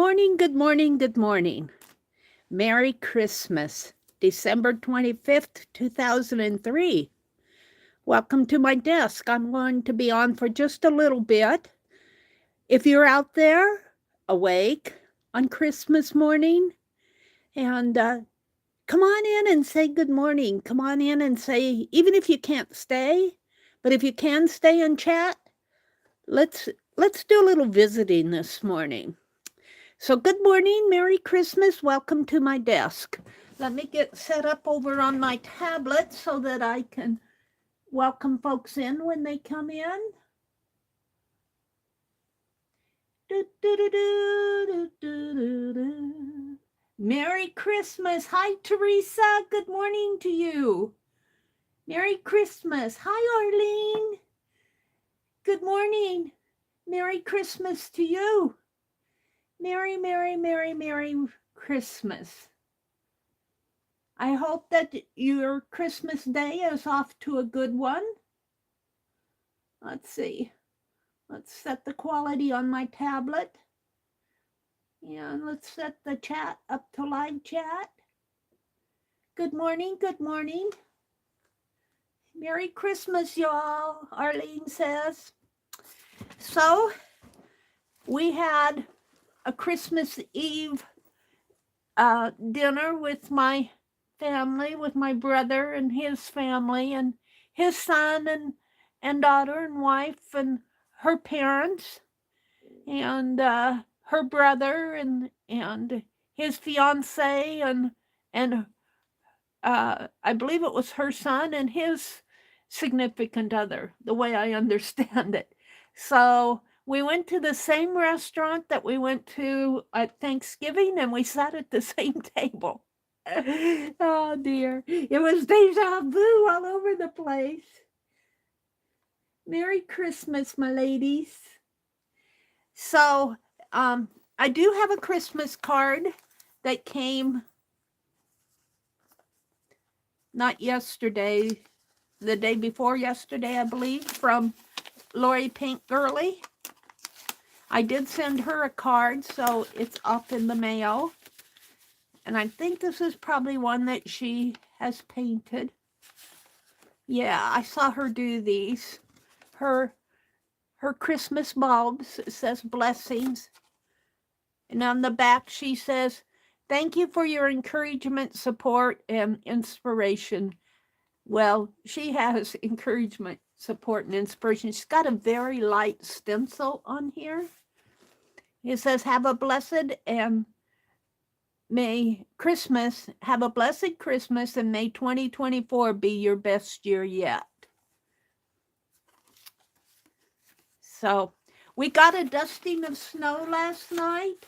morning, good morning, good morning. Merry Christmas, December 25th, 2003. Welcome to my desk. I'm going to be on for just a little bit. If you're out there awake on Christmas morning, and come on in and say good morning. Come on in and say, even if you can't stay, but if you can stay and chat, let's do a little visiting this morning. So good morning, Merry Christmas, welcome to my desk. Let me get set up over on my tablet so that I can welcome folks in when they come in. Merry Christmas. Hi, Teresa. Good morning to you. Merry Christmas. Hi, Arlene. Good morning. Merry Christmas to you. Merry, Merry, Merry, Merry Christmas. I hope that your Christmas day is off to a good one. Let's see. Let's set the quality on my tablet. And let's set the chat up to live chat. Good morning, good morning. Merry Christmas, y'all, Arlene says. So, we had a Christmas Eve dinner with my family, with my brother and his family and his son and daughter and wife and her parents and her brother and his fiance and I believe it was her son and his significant other, the way I understand it. So we went to the same restaurant that we went to at Thanksgiving, and we sat at the same table. Oh dear, it was deja vu all over the place. Merry Christmas, my ladies. So I do have a Christmas card that came not yesterday, the day before yesterday, I believe, from Lori Pink Girly. I did send her a card, so it's up in the mail. And I think this is probably one that she has painted. Yeah, I saw her do these. Her Christmas bulbs, it says blessings. And on the back she says, thank you for your encouragement, support, and inspiration. Well, she has encouragement, support, and inspiration. She's got a very light stencil on here. It says, have a blessed and may Christmas, have a blessed Christmas, and may 2024 be your best year yet. So we got a dusting of snow last night.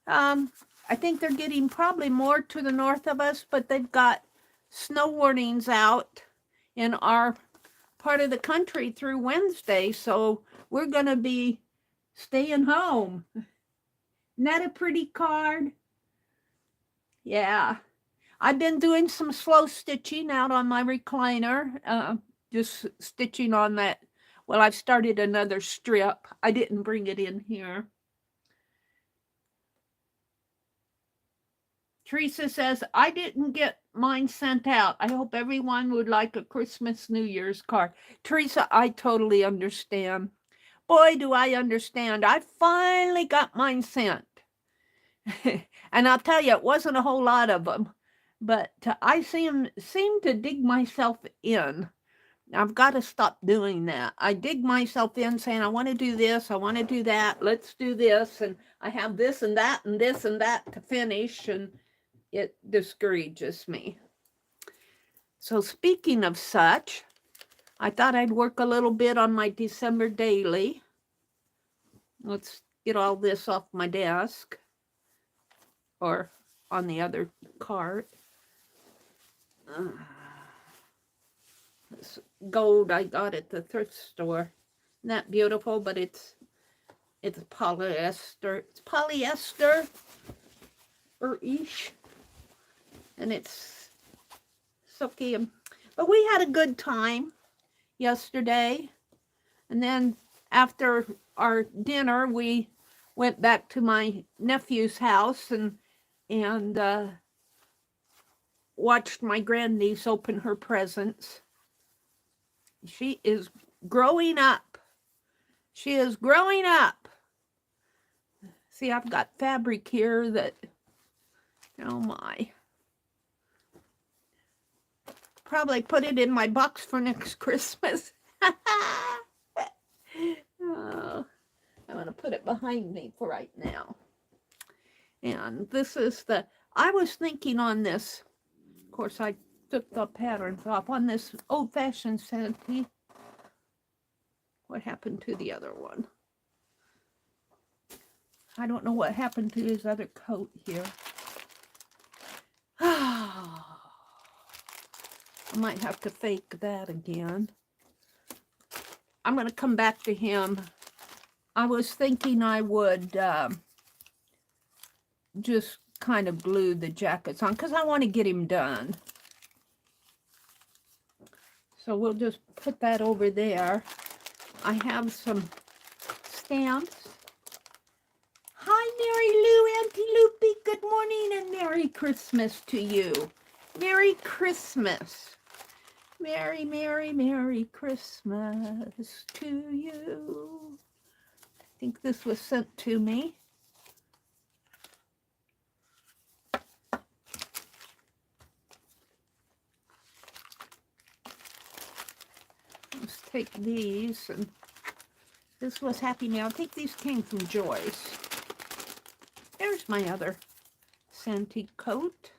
I think they're getting probably more to the north of us, but they've got snow warnings out in our part of the country through Wednesday, so we're going to be staying home. Isn't that a pretty card? Yeah. I've been doing some slow stitching out on my recliner, just stitching on that. Well, I've started another strip. I didn't bring it in here. Teresa says, I didn't get mine sent out. I hope everyone would like a Christmas New Year's card. Teresa, I totally understand. Boy, do I understand. I finally got mine sent. And I'll tell you, it wasn't a whole lot of them. But I seem to dig myself in. I've got to stop doing that. I dig myself in saying, I want to do this, I want to do that, let's do this. And I have this and that and this and that to finish. And it discourages me. So speaking of such, I thought I'd work a little bit on my December daily. Let's get all this off my desk or on the other cart. This gold I got at the thrift store. Isn't that beautiful? But it's polyester. It's polyester or ish. And it's silky. But we had a good time yesterday. And then after our dinner, we went back to my nephew's house and watched my grandniece open her presents. She is growing up. She is growing up. See, I've got fabric here that, oh my. Probably put it in my box for next Christmas. Oh, I'm going to put it behind me for right now. And this is I was thinking on this, of course I took the patterns off, on this old-fashioned Santee. What happened to the other one? I don't know what happened to his other coat here. I might have to fake that again. I'm going to come back to him. I was thinking I would just kind of glue the jackets on because I want to get him done. So we'll just put that over there. I have some stamps. Hi, Mary Lou, Auntie Loopy. Good morning and Merry Christmas to you. Merry Christmas. Merry, Merry, Merry Christmas to you. I think this was sent to me. Let's take these, and this was Happy Meal. I think these came from Joyce. There's my other Santee coat.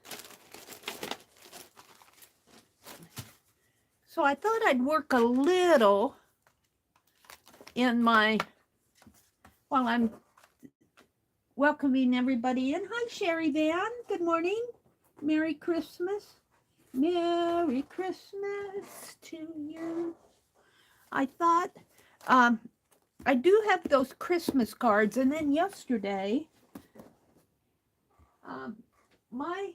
So I thought I'd work a little in my, while I'm welcoming everybody in. Hi, Sherry Van. Good morning. Merry Christmas. Merry Christmas to you. I thought, I do have those Christmas cards, and then yesterday, my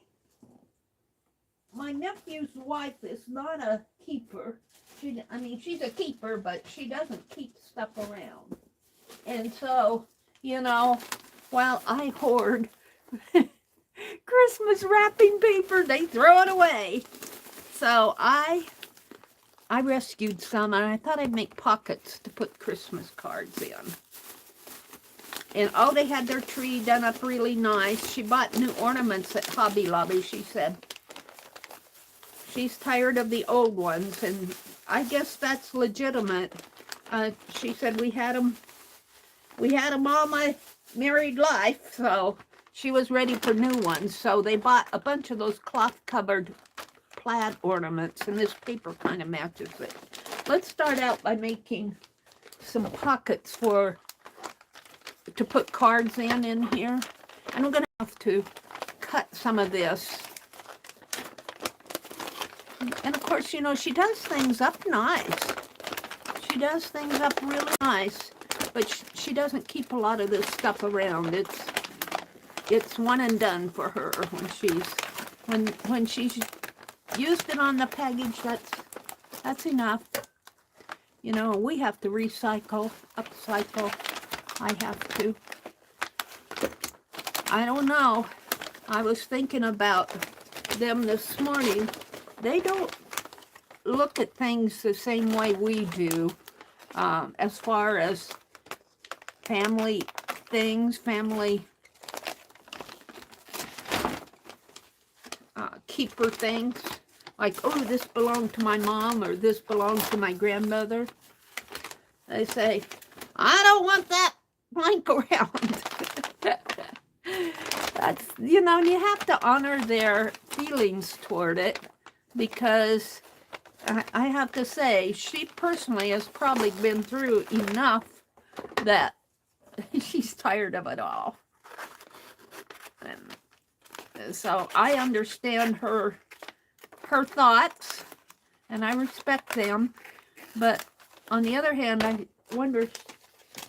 nephew's wife is not a keeper. I mean, she's a keeper, but she doesn't keep stuff around. And so, you know, while I hoard Christmas wrapping paper, they throw it away. So I rescued some, and I thought I'd make pockets to put Christmas cards in. And oh, they had their tree done up really nice. She bought new ornaments at Hobby Lobby, she said. She's tired of the old ones, and I guess that's legitimate. She said we had them all my married life, so she was ready for new ones. So they bought a bunch of those cloth-covered plaid ornaments, and this paper kind of matches it. Let's start out by making some pockets to put cards in here. And I'm going to have to cut some of this. And of course, you know, she does things up nice. She does things up really nice, but she doesn't keep a lot of this stuff around. It's one and done for her when she's used it on the package. That's enough. You know, we have to recycle, upcycle. I have to. I don't know. I was thinking about them this morning. They don't look at things the same way we do, as far as family things, family keeper things. Like, oh, this belonged to my mom, or this belonged to my grandmother. They say, I don't want that blank around. That's, you know, you have to honor their feelings toward it, because I have to say, she personally has probably been through enough that she's tired of it all. And so I understand her thoughts, and I respect them. But on the other hand, I wonder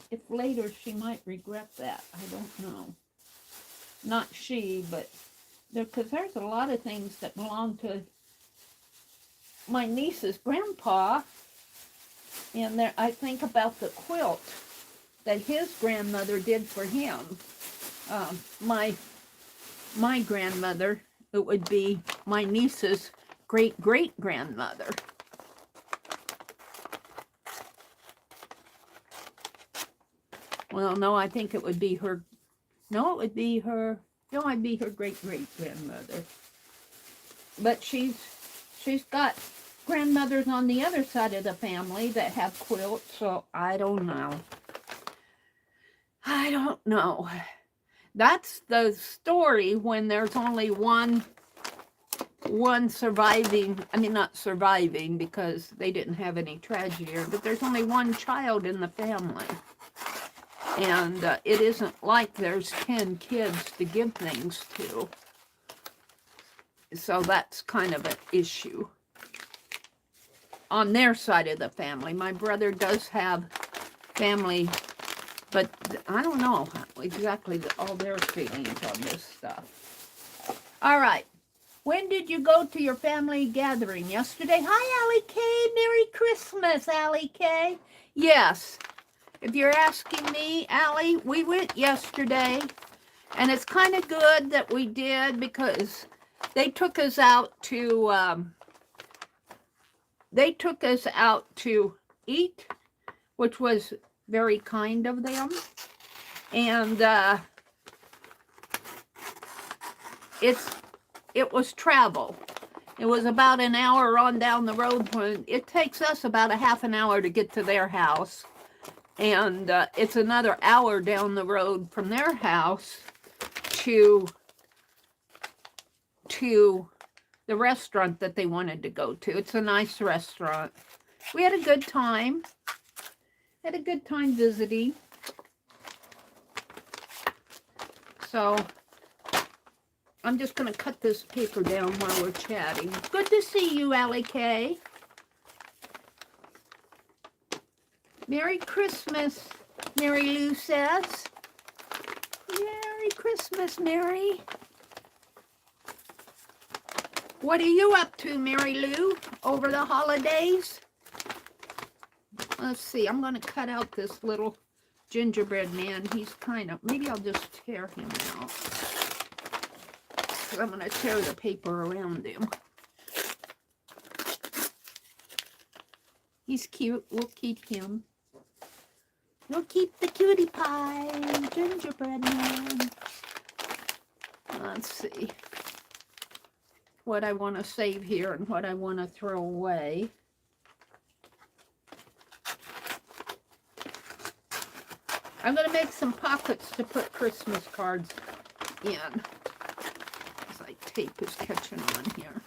if later she might regret that. I don't know. Not she, but because there's a lot of things that belong to my niece's grandpa. And there, I think about the quilt that his grandmother did for him. My grandmother, it would be my niece's great-great-grandmother. Well, no, I think it would be her. No, it would be her. No, I'd be her great-great-grandmother. But she's got grandmothers on the other side of the family that have quilts, so I don't know. I don't know. That's the story when there's only one surviving. I mean, not surviving because they didn't have any tragedy, but there's only one child in the family. And it isn't like there's 10 kids to give things to. So that's kind of an issue on their side of the family. My brother does have family, but I don't know exactly all their feelings on this stuff. All right. When did you go to your family gathering? Yesterday? Hi, Allie K. Merry Christmas, Allie K. Yes. If you're asking me, Allie, we went yesterday, and it's kind of good that we did because they took us out to eat, which was very kind of them, and it was travel. It was about an hour on down the road. When it takes us about a half an hour to get to their house. And it's another hour down the road from their house to the restaurant that they wanted to go to. It's a nice restaurant. We had a good time. Had a good time visiting. So I'm just going to cut this paper down while we're chatting. Good to see you, Allie K. Merry Christmas, Mary Lou says. Merry Christmas, Mary. What are you up to, Mary Lou, over the holidays? Let's see, I'm going to cut out this little gingerbread man. He's kind of, maybe I'll just tear him out. I'm going to tear the paper around him. He's cute. We'll keep him. We'll keep the cutie pie, gingerbread man. Let's see what I want to save here and what I want to throw away. I'm going to make some pockets to put Christmas cards in. It's like tape is catching on here.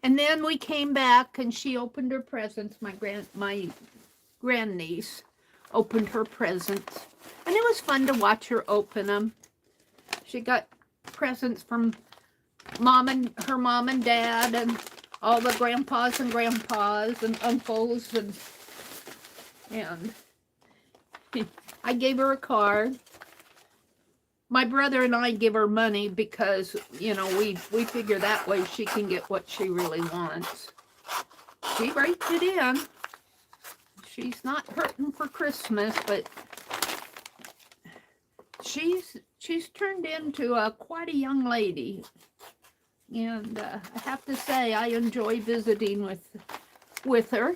And then we came back and she opened her presents. My grandniece opened her presents. And it was fun to watch her open them. She got presents from her mom and dad and all the grandpas and uncles and I gave her a card. My brother and I give her money because, you know, we figure that way she can get what she really wants. She writes it in. She's not hurting for Christmas, but she's turned into quite a young lady. And I have to say, I enjoy visiting with her.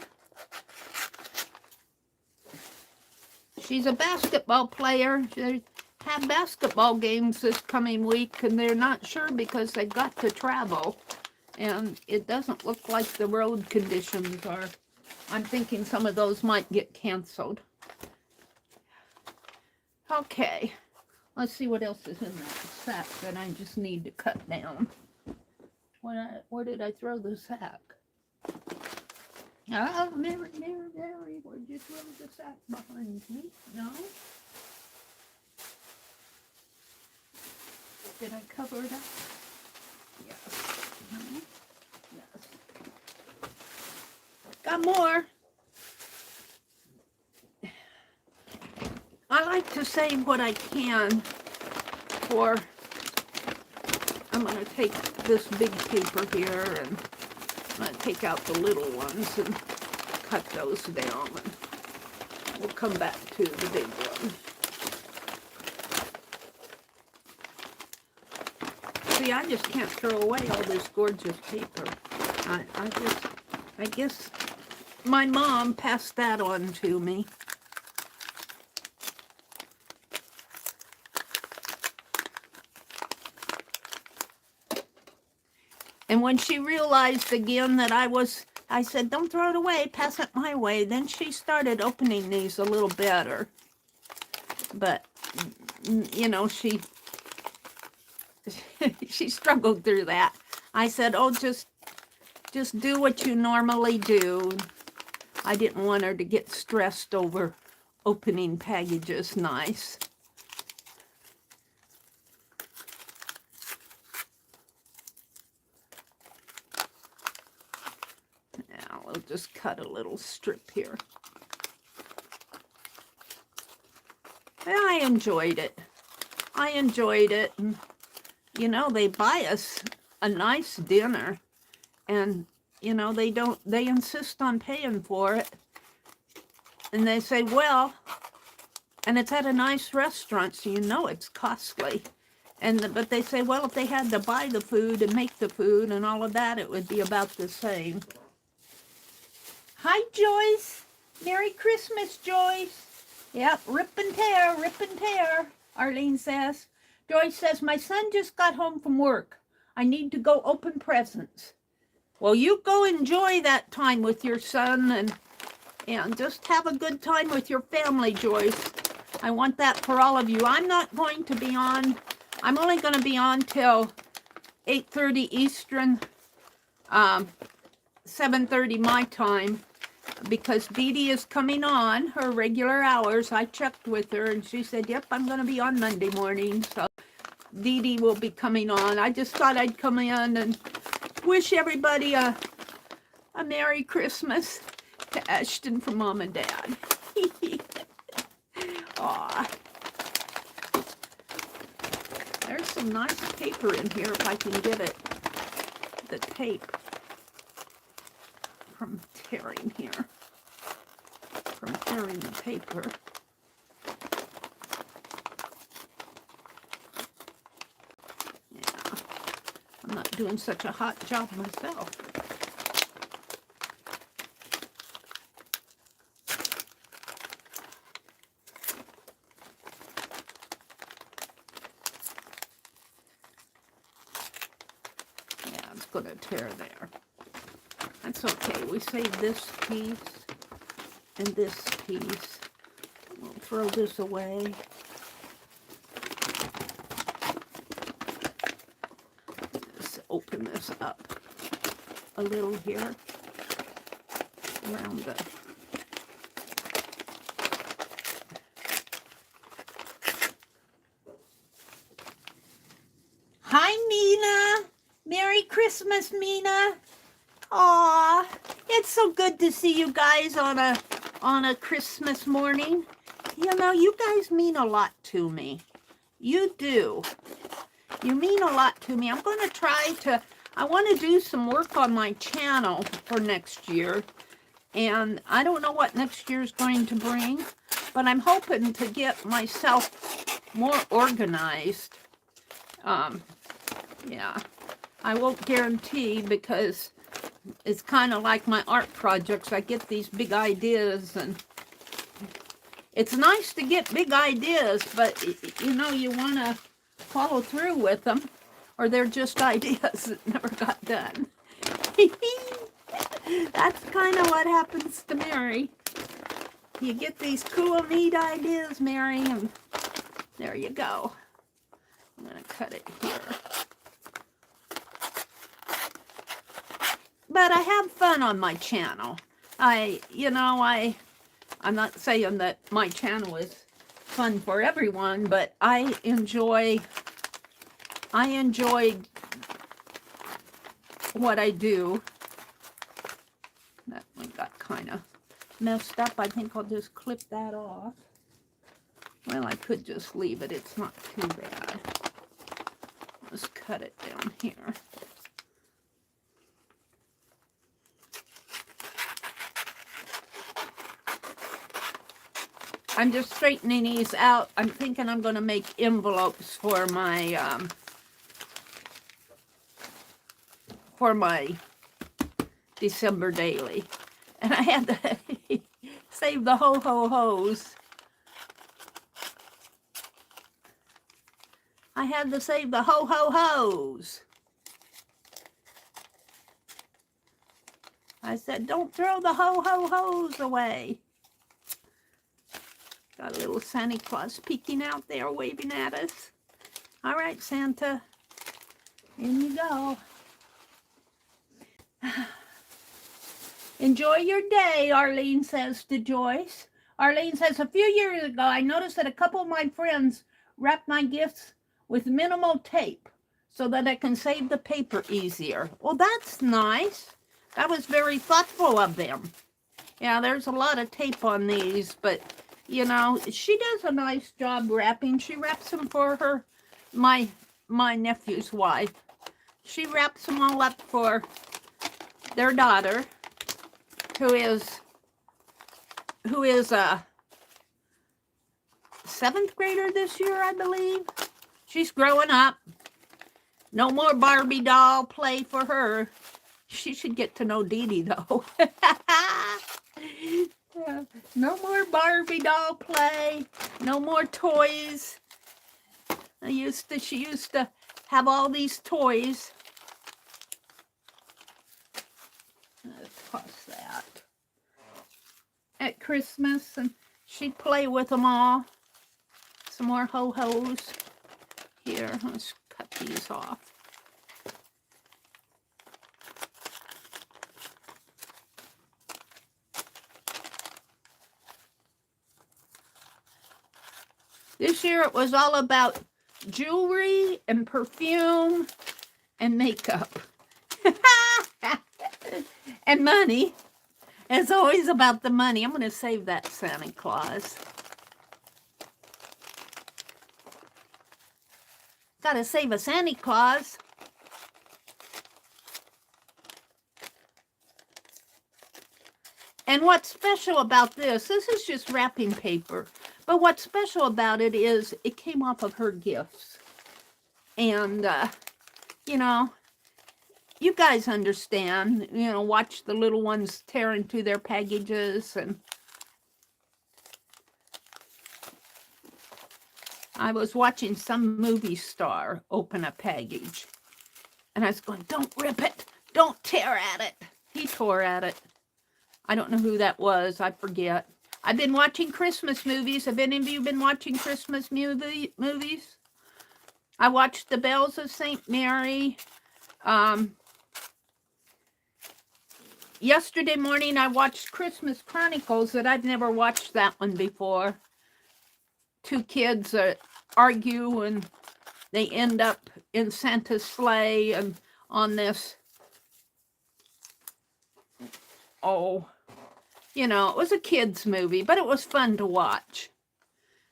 She's a basketball player. They have basketball games this coming week, and they're not sure because they've got to travel. And it doesn't look like the road conditions are. I'm thinking some of those might get canceled. Okay. Let's see what else is in that sack that I just need to cut down. Where did I throw the sack? Oh, Mary, where'd you throw the sack behind me? No? Did I cover it up? Yes. No? Yes. Got more. I like to save what I can for I'm going to take this big paper here, and I'm going to take out the little ones and cut those down, and we'll come back to the big one. See, I just can't throw away all this gorgeous paper. I guess my mom passed that on to me. And when she realized again that I said, don't throw it away, pass it my way, then she started opening these a little better. But, you know, she struggled through that. I said, oh, just do what you normally do. I didn't want her to get stressed over opening packages nice. Now we'll just cut a little strip here. And I enjoyed it. I enjoyed it. And, you know, they buy us a nice dinner, and you know, they insist on paying for it. And they say, well, and it's at a nice restaurant, so you know it's costly. But they say, well, if they had to buy the food and make the food and all of that, it would be about the same. Hi, Joyce. Merry Christmas, Joyce. Yep, rip and tear, Arlene says. Joyce says, my son just got home from work. I need to go open presents. Well, you go enjoy that time with your son, and just have a good time with your family, Joyce. I want that for all of you. I'm not going to be on. I'm only going to be on till 8:30 Eastern, 7:30 my time, because Dee Dee is coming on her regular hours. I checked with her, and she said, yep, I'm going to be on Monday morning, so Dee Dee will be coming on. I just thought I'd come in and wish everybody a Merry Christmas to Ashton from Mom and Dad. Aw. There's some nice paper in here if I can get it. The tape from tearing here. From tearing the paper. Yeah. I'm not doing such a hot job myself. Going to tear there. That's okay. We save this piece and this piece. We'll throw this away. Let's open this up a little here around the Hi, Mina. Merry Christmas, Mina. Aw, it's so good to see you guys on a Christmas morning. You know, you guys mean a lot to me. You do. You mean a lot to me. I'm going to I want to do some work on my channel for next year. And I don't know what next year's going to bring, but I'm hoping to get myself more organized. Yeah. I won't guarantee, because it's kind of like my art projects. I get these big ideas, and it's nice to get big ideas, but you know, you want to follow through with them, or they're just ideas that never got done. That's kind of what happens to Meri. You get these cool, neat ideas, Meri, and there you go. I'm going to cut it here. But I have fun on my channel. I'm not saying that my channel is fun for everyone, but I enjoy what I do. That one got kind of messed up. I think I'll just clip that off. Well, I could just leave it. It's not too bad. Let's cut it down here. I'm just straightening these out. I'm thinking I'm going to make envelopes for my December daily. And I had to save the ho-ho-hos. I had to save the ho-ho-hos. I said, don't throw the ho-ho-hos away. Got a little Santa Claus peeking out there, waving at us. All right, Santa. In you go. Enjoy your day, Arlene says to Joyce. Arlene says, a few years ago, I noticed that a couple of my friends wrapped my gifts with minimal tape so that I can save the paper easier. Well, that's nice. That was very thoughtful of them. Yeah, there's a lot of tape on these, but, you know, she does a nice job wrapping. She wraps them for my nephew's wife. She wraps them all up for their daughter, who is a 7th grader this year, I believe. She's growing up. No more Barbie doll play for her. She should get to know Dee Dee, though. No more Barbie doll play. No more toys. She used to have all these toys. Let's toss that. At Christmas, and she'd play with them all. Some more ho-hos. Here, let's cut these off. This year it was all about jewelry and perfume and makeup. And money. It's always about the money. I'm going to save that Santa Claus. Got to save a Santa Claus. And what's special about this is just wrapping paper. But what's special about it is it came off of her gifts. And, you know, you guys understand, you know, watch the little ones tear into their packages. And I was watching some movie star open a package. And I was going, don't rip it. Don't tear at it. He tore at it. I don't know who that was. I forget. I've been watching Christmas movies. Have any of you been watching Christmas movies? I watched The Bells of St. Mary. Yesterday morning, I watched Christmas Chronicles that I've never watched that one before. Two kids argue and they end up in Santa's sleigh and on this. Oh, you know, it was a kid's movie, but it was fun to watch.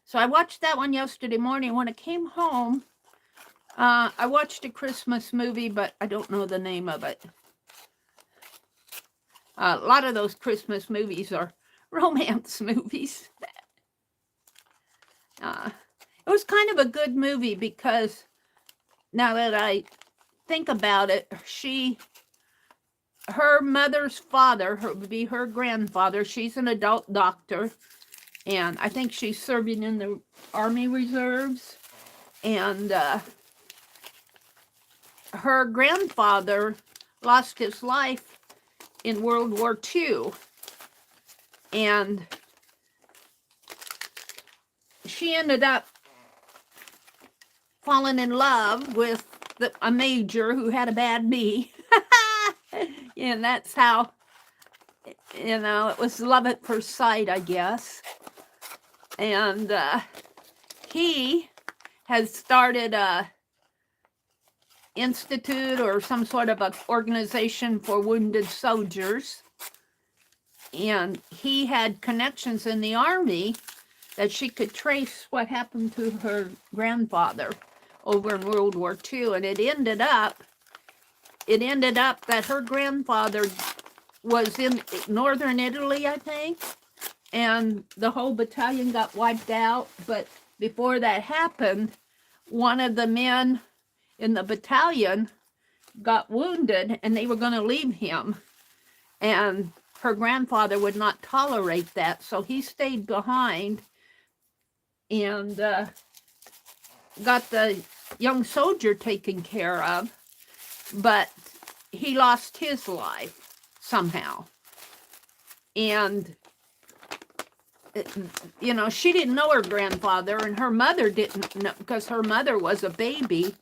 So I watched that one yesterday morning. When I came home, I watched a Christmas movie, but I don't know the name of it. A lot of those Christmas movies are romance movies. It was kind of a good movie because now that I think about it, her mother's father would be her grandfather. She's an adult doctor, and I think she's serving in the Army Reserves. And her grandfather lost his life in World War II. And she ended up falling in love with a major who had a bad knee. And that's how, you know, it was love at first sight, I guess. And he has started a institute or some sort of an organization for wounded soldiers. And he had connections in the Army that she could trace what happened to her grandfather over in World War II. And it ended up that her grandfather was in northern Italy, I think, and the whole battalion got wiped out. But before that happened, one of the men in the battalion got wounded, and they were going to leave him. And her grandfather would not tolerate that, so he stayed behind and got the young soldier taken care of, but he lost his life somehow. And, you know, she didn't know her grandfather, and her mother didn't know, because her mother was a baby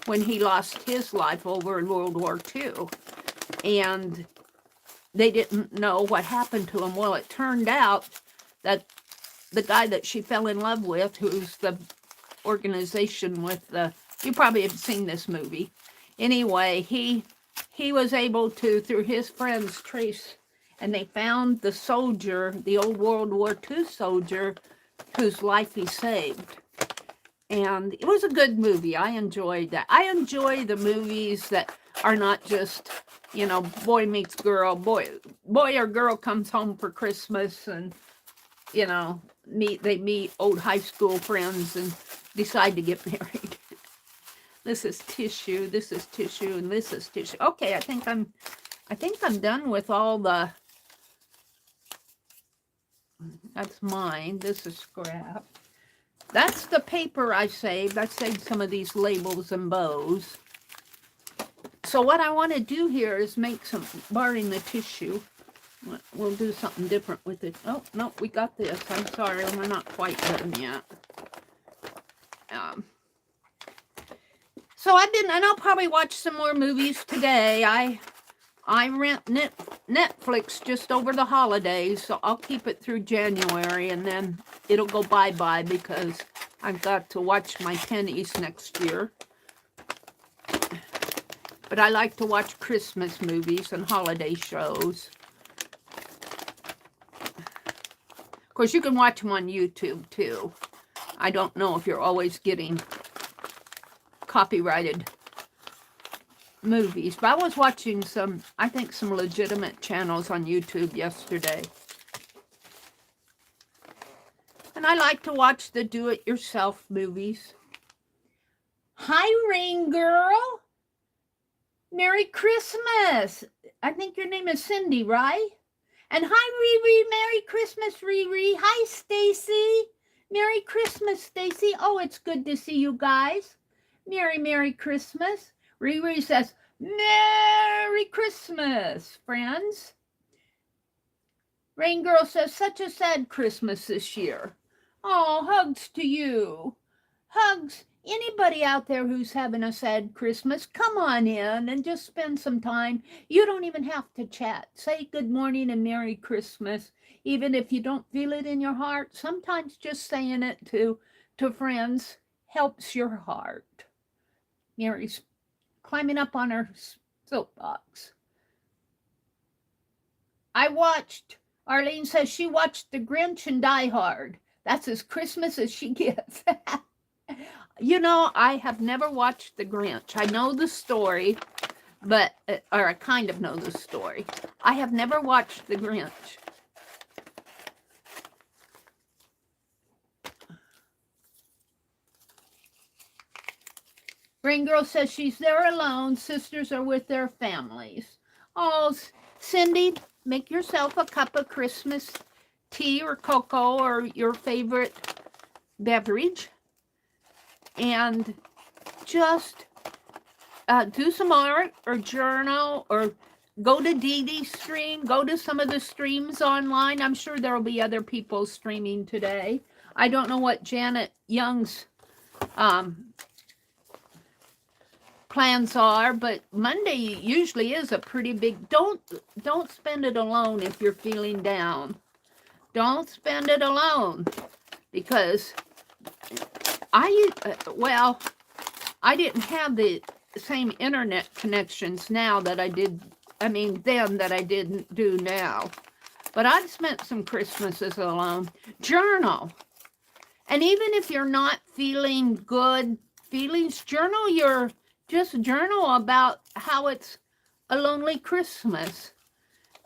when he lost his life over in World War II. And they didn't know what happened to him. Well, it turned out that the guy that she fell in love with, who's the organization with the, you probably have seen this movie. Anyway, he was able to, through his friends, trace, and they found the soldier, the old World War II soldier, whose life he saved. And it was a good movie. I enjoyed that. I enjoy the movies that are not just, you know, boy meets girl, boy or girl comes home for Christmas, and, you know, they meet old high school friends and decide to get married. This is tissue, this is tissue, and this is tissue. Okay, I think I'm done with all the, that's mine. This is scrap. That's the paper I saved. I saved some of these labels and bows. So what I want to do here is make some, barring the tissue, we'll do something different with it. Oh, no, we got this. I'm sorry, we're not quite done yet. So and I'll probably watch some more movies today. I rent Netflix just over the holidays, so I'll keep it through January, and then it'll go bye-bye because I've got to watch my pennies next year. But I like to watch Christmas movies and holiday shows. Of course, you can watch them on YouTube, too. I don't know if you're always getting copyrighted movies, but I was watching some, I think, some legitimate channels on YouTube yesterday. And I like to watch the do-it-yourself movies. Hi, Rain Girl. Merry Christmas. I think your name is Cindy, right? And hi, Riri. Merry Christmas, Riri. Hi, Stacy. Merry Christmas, Stacy. Oh, it's good to see you guys. Merry Christmas. Riri says, Merry Christmas, friends. Rain Girl says, such a sad Christmas this year. Oh, hugs to you. Hugs. Anybody out there who's having a sad Christmas, come on in and just spend some time. You don't even have to chat. Say good morning and Merry Christmas. Even if you don't feel it in your heart, sometimes just saying it to friends helps your heart. Mary's climbing up on her soapbox. Arlene says she watched The Grinch and Die Hard. That's as Christmas as she gets. You know, I have never watched The Grinch. I know the story, or I kind of know the story. I have never watched The Grinch. Rain Girl says she's there alone. Sisters are with their families. Oh, Cindy, make yourself a cup of Christmas tea or cocoa or your favorite beverage. And just do some art or journal or go to Dee Dee's stream. Go to some of the streams online. I'm sure there will be other people streaming today. I don't know what Janet Young's plans are, but Monday usually is a pretty big, don't spend it alone if you're feeling down. Don't spend it alone, because I didn't have the same internet connections now that I did, then that I didn't do now. But I've spent some Christmases alone. Journal. And even if you're not feeling good feelings. Just journal about how it's a lonely Christmas.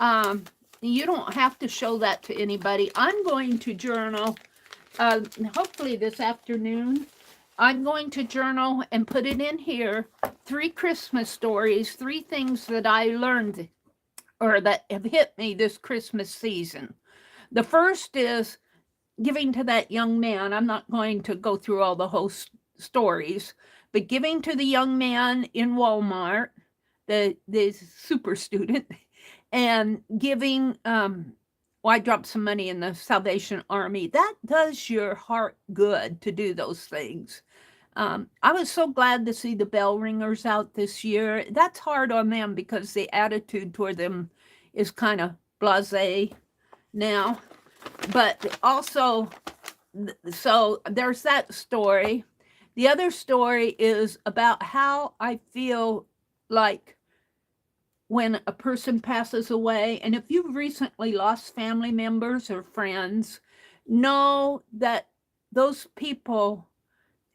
You don't have to show that to anybody. I'm going to journal, hopefully this afternoon. I'm going to journal and put it in here. 3 Christmas stories, 3 things that I learned or that have hit me this Christmas season. The first is giving to that young man. I'm not going to go through all the whole stories, but giving to the young man in Walmart, the super student, and giving, I dropped some money in the Salvation Army. That does your heart good to do those things. I was so glad to see the bell ringers out this year. That's hard on them because the attitude toward them is kind of blasé now. But also, so there's that story. The other story is about how I feel like when a person passes away. And if you've recently lost family members or friends, know that those people,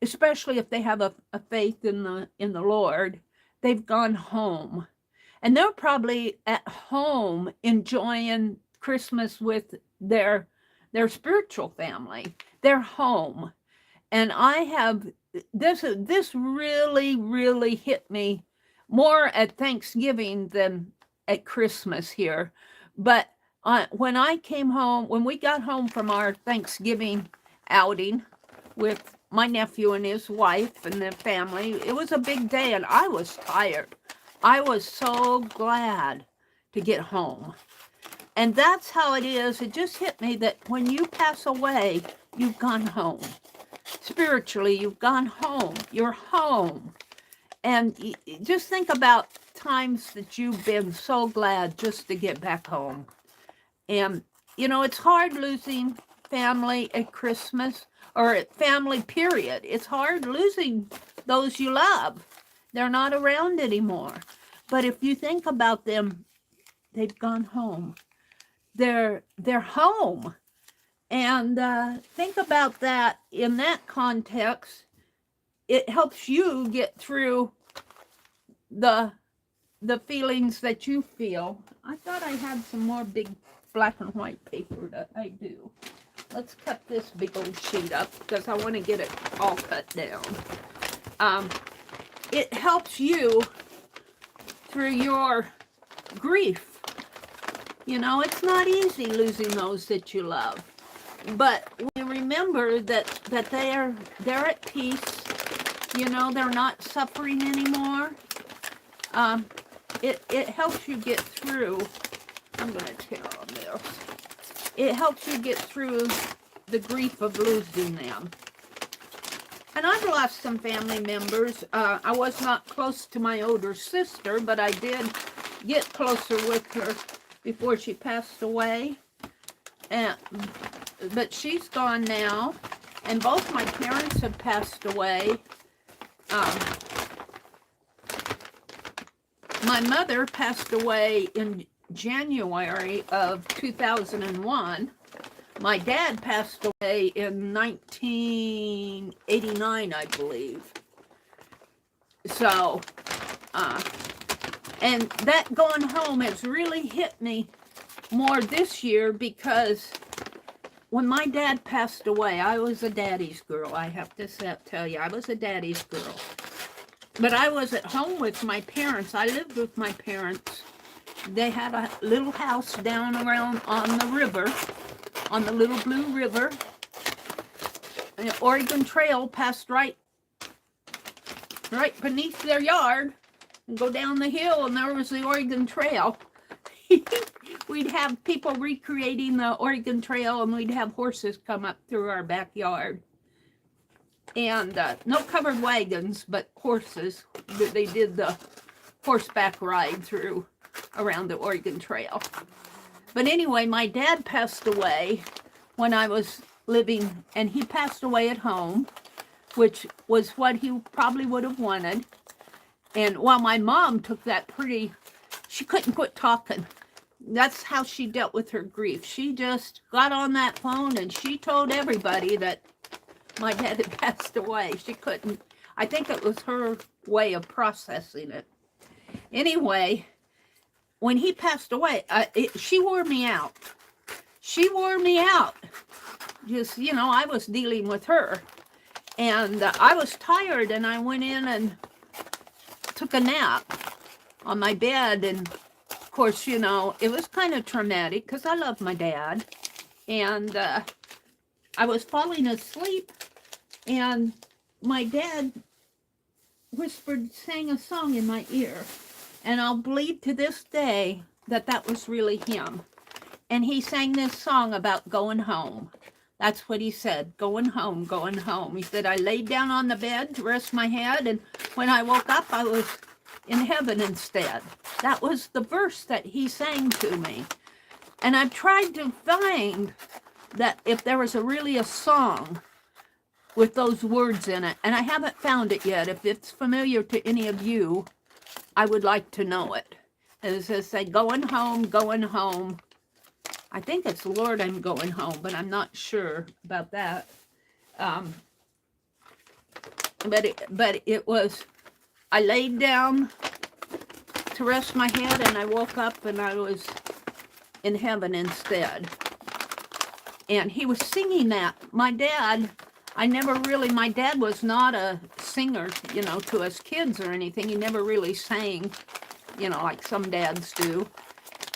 especially if they have a faith in the Lord, they've gone home. And they're probably at home enjoying Christmas with their spiritual family. They're home. And I have, this really, really hit me more at Thanksgiving than at Christmas here. But when I came home, when we got home from our Thanksgiving outing with my nephew and his wife and their family, it was a big day and I was tired. I was so glad to get home. And that's how it is. It just hit me that when you pass away, you've gone home. Spiritually, you've gone home. You're home. And just think about times that you've been so glad just to get back home. And, you know, it's hard losing family at Christmas or at family, period. It's hard losing those you love. They're not around anymore. But if you think about them, they've gone home. They're home. And think about that in that context. It helps you get through the feelings that you feel. I thought I had some more big black and white paper that I do. Let's cut this big old sheet up because I want to get it all cut down. It helps you through your grief. You know, it's not easy losing those that you love. But we remember that they're at peace. You know, they're not suffering anymore. It helps you get through. I'm going to tear on this. It helps you get through the grief of losing them. And I've lost some family members. I was not close to my older sister, but I did get closer with her before she passed away. But she's gone now, and both my parents have passed away. My mother passed away in January of 2001. My dad passed away in 1989, I believe. So, and that going home has really hit me more this year because when my dad passed away, I was a daddy's girl. I have to tell you, I was a daddy's girl. But I was at home with my parents. I lived with my parents. They had a little house down around on the river, on the Little Blue River. And the Oregon Trail passed right beneath their yard and go down the hill, and there was the Oregon Trail. We'd have people recreating the Oregon Trail, and we'd have horses come up through our backyard. And no covered wagons, but horses. They did the horseback ride through around the Oregon Trail. But anyway, my dad passed away when I was living, and he passed away at home, which was what he probably would have wanted. And while my mom took that she couldn't quit talking. That's how she dealt with her grief. She just got on that phone and she told everybody that my dad had passed away. She couldn't. I think it was her way of processing it. Anyway, when he passed away, she wore me out. She wore me out. Just, you know, I was dealing with her. And I was tired, and I went in and took a nap on my bed. And, of course, you know, it was kind of traumatic because I love my dad. And I was falling asleep, and my dad sang a song in my ear. And I'll believe to this day that that was really him. And he sang this song about going home. That's what he said, going home, going home. He said, I laid down on the bed to rest my head, and when I woke up, I was in heaven instead. That was the verse that he sang to me. And I've tried to find that if there was really a song with those words in it, and I haven't found it yet. If it's familiar to any of you, I would like to know it. And it says, say, going home, going home. I think it's Lord, I'm going home, but I'm not sure about that. But it was, I laid down to rest my head, and I woke up, and I was in heaven instead. And he was singing that. My dad, my dad was not a singer, you know, to us kids or anything. He never really sang, you know, like some dads do.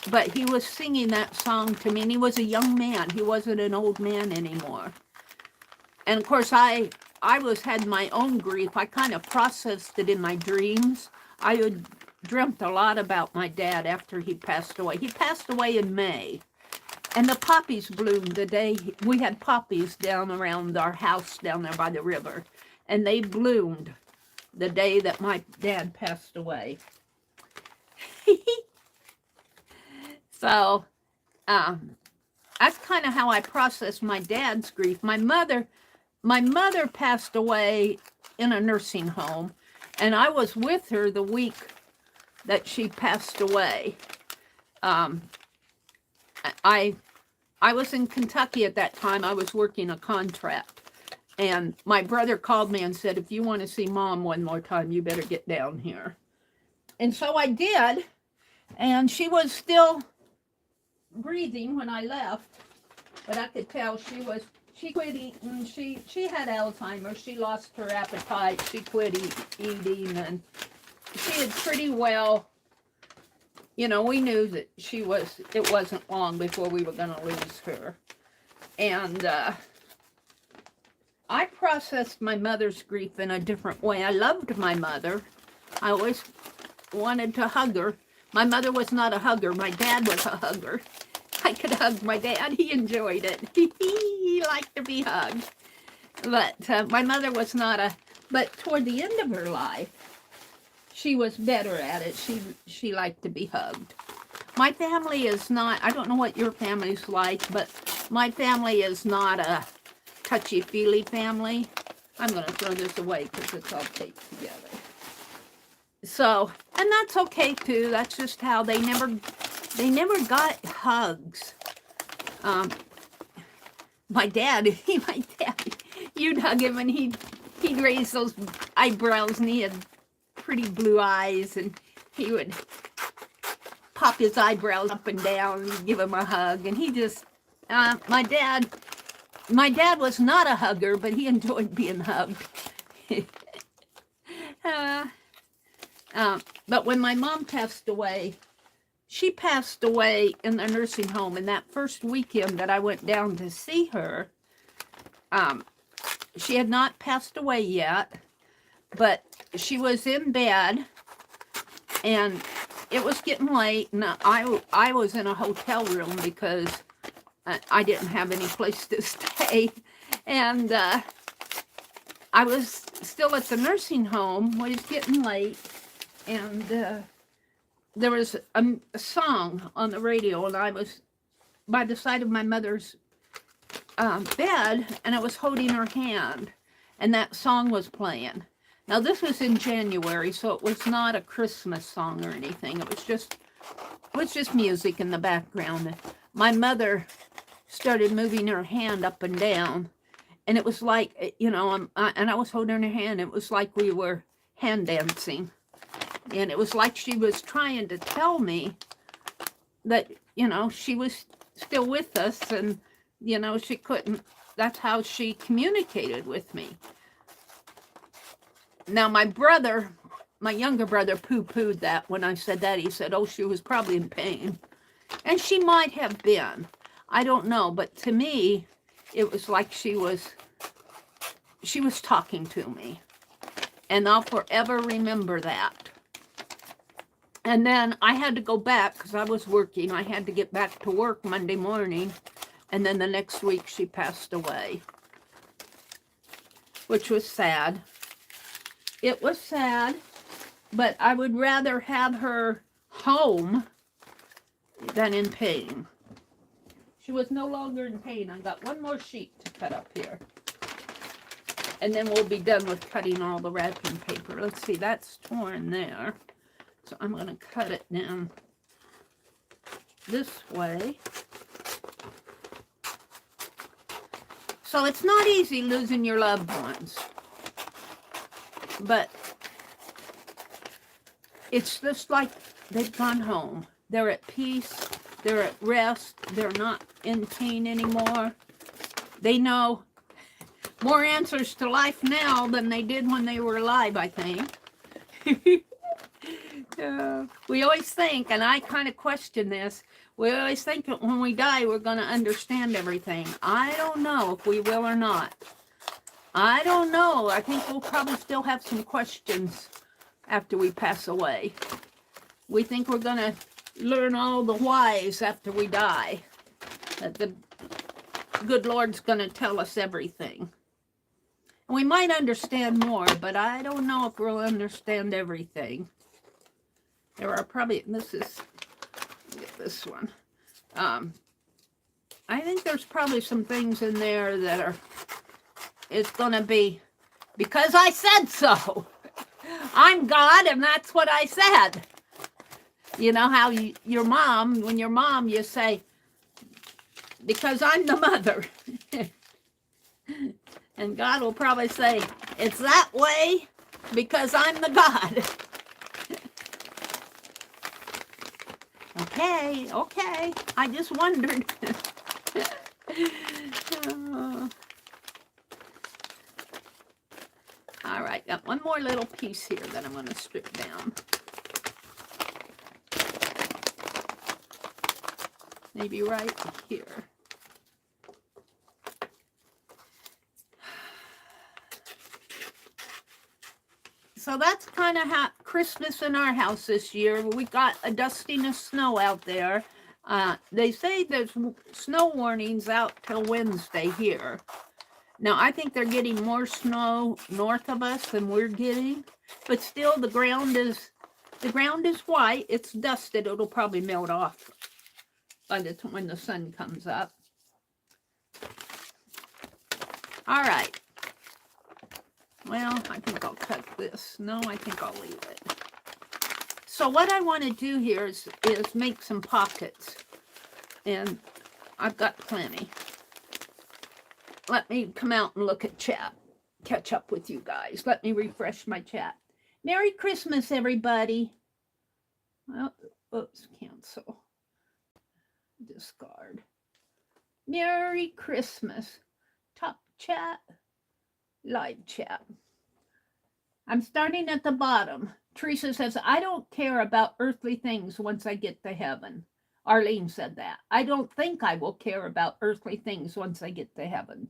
But he was singing that song to me, and he was a young man. He wasn't an old man anymore. And of course, I had my own grief. I kind of processed it in my dreams. I had dreamt a lot about my dad after he passed away. He passed away in May. And the poppies bloomed the day, we had poppies down around our house down there by the river. And they bloomed the day that my dad passed away. So, that's kind of how I processed my dad's grief. My mother passed away in a nursing home, and I was with her the week that she passed away. I was in Kentucky at that time. I was working a contract, and my brother called me and said, if you want to see Mom one more time, you better get down here. And so I did, and she was still breathing when I left, but I could tell she quit eating. She had Alzheimer's. She lost her appetite. She quit eating, and she had pretty well, you know, we knew that it wasn't long before we were going to lose her. And I processed my mother's grief in a different way. I loved my mother. I always wanted to hug her. My mother was not a hugger. My dad was a hugger. I could hug my dad. He enjoyed it. He liked to be hugged. But my mother was not but toward the end of her life, she was better at it. She liked to be hugged. My family is not, I don't know what your family's like, but my family is not a touchy-feely family. I'm going to throw this away because it's all taped together. So, and that's okay too. That's just how they never got hugs. My dad, you'd hug him and he'd raise those eyebrows, and he had pretty blue eyes, and he would pop his eyebrows up and down and give him a hug. And he just, my dad was not a hugger, but he enjoyed being hugged. But when my mom passed away, she passed away in the nursing home. And that first weekend that I went down to see her, she had not passed away yet, but she was in bed, and it was getting late, and I was in a hotel room because I didn't have any place to stay. And I was still at the nursing home when it was getting late, and there was a song on the radio, and I was by the side of my mother's bed, and I was holding her hand, and that song was playing. Now, this was in January, so it was not a Christmas song or anything. It was just music in the background. My mother started moving her hand up and down, And it was like, you know, and I was holding her hand. It was like we were hand dancing. And it was like she was trying to tell me that, you know, she was still with us, and, you know, she couldn't, that's how she communicated with me. Now, my brother, my younger brother, poo-pooed that when I said that. He said, oh, she was probably in pain. And she might have been. I don't know. But to me, it was like she was talking to me. And I'll forever remember that. And then I had to go back because I was working. I had to get back to work Monday morning. And then the next week she passed away, which was sad. It was sad, but I would rather have her home than in pain. She was no longer in pain. I got one more sheet to cut up here. And then we'll be done with cutting all the wrapping paper. Let's see, that's torn there. So I'm going to cut it down this way. So it's not easy losing your loved ones. But it's just like they've gone home. They're at peace. They're at rest. They're not in pain anymore. They know more answers to life now than they did when they were alive, I think. We always think, and I kind of question this, we always think that when we die, we're going to understand everything. I don't know if we will or not. I don't know. I think we'll probably still have some questions after we pass away. We think we're going to learn all the whys after we die. That the good Lord's going to tell us everything. And we might understand more, but I don't know if we'll understand everything. There are probably, this is, get this one. I think there's probably some things in there that are, it's going to be, because I said so. I'm God, and that's what I said. You know how your mom, when your mom, you say, because I'm the mother. And God will probably say, it's that way because I'm the God. Okay. I just wondered. All right, got one more little piece here that I'm going to strip down. Maybe right here. So that's kind of how Christmas in our house this year. We got a dusting of snow out there. They say there's snow warnings out till Wednesday here. Now, I think they're getting more snow north of us than we're getting. But still, the ground is white. It's dusted. It'll probably melt off by the time when the sun comes up. All right. Well, I think I'll cut this. No, I think I'll leave it. So what I want to do here is make some pockets. And I've got plenty. Let me come out and look at chat. Catch up with you guys. Let me refresh my chat. Merry Christmas, everybody. Well, oops, cancel. Discard. Merry Christmas. Top chat. Live chat. I'm starting at the bottom. Teresa says, I don't care about earthly things once I get to heaven. Arlene said that. I don't think I will care about earthly things once I get to heaven.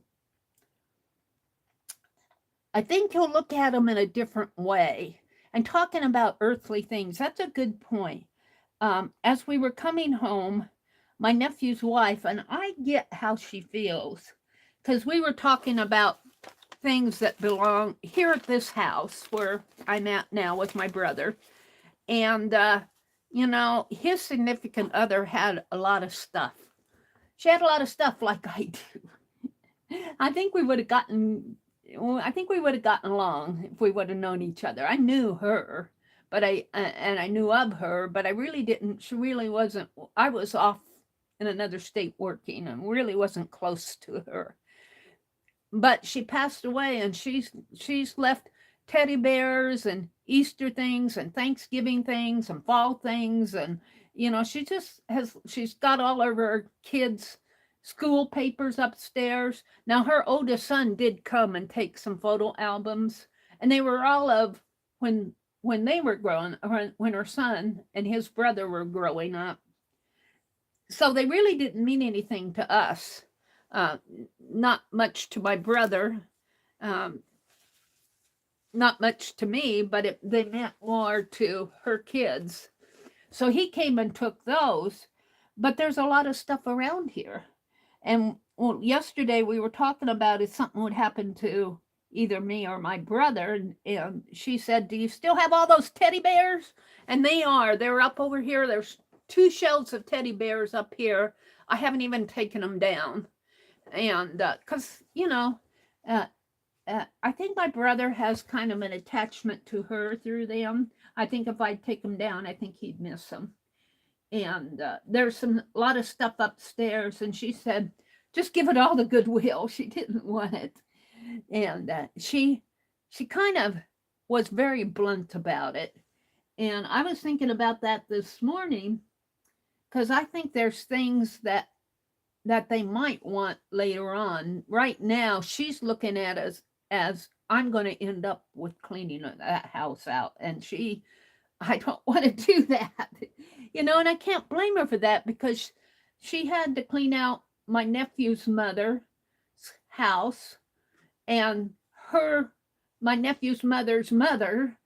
I think you'll look at them in a different way. And talking about earthly things, that's a good point. As we were coming home, my nephew's wife, and I get how she feels, because we were talking about things that belong here at this house where I'm at now with my brother. And, you know, his significant other had a lot of stuff. She had a lot of stuff like I do. I think we would have gotten along if we would have known each other. I knew her, but I knew of her, but I really didn't, she really wasn't, I was off in another state working and really wasn't close to her. but she passed away, and she's left teddy bears and Easter things and Thanksgiving things and fall things, and she's got all of her kids' school papers upstairs. Now her oldest son did come and take some photo albums, and they were all of when they were growing, when her son and his brother were growing up. So they really didn't mean anything to us. Uh, Not much to my brother, um, not much to me, but they meant more to her kids. So he came and took those, but there's a lot of stuff around here. And well, yesterday we were talking about if something would happen to either me or my brother, and she said, "Do you still have all those teddy bears?" And they're up over here. There's 2 shelves of teddy bears up here. I haven't even taken them down, and because I think my brother has kind of an attachment to her through them. I think if I take them down, I think he'd miss them. And there's a lot of stuff upstairs, and she said, just give it all the goodwill. She didn't want it. And she kind of was very blunt about it. And I was thinking about that this morning, because I think there's things that they might want later on. Right now, she's looking at us as I'm going to end up with cleaning that house out. And I don't want to do that, and I can't blame her for that, because she had to clean out my nephew's mother's house, and my nephew's mother's mother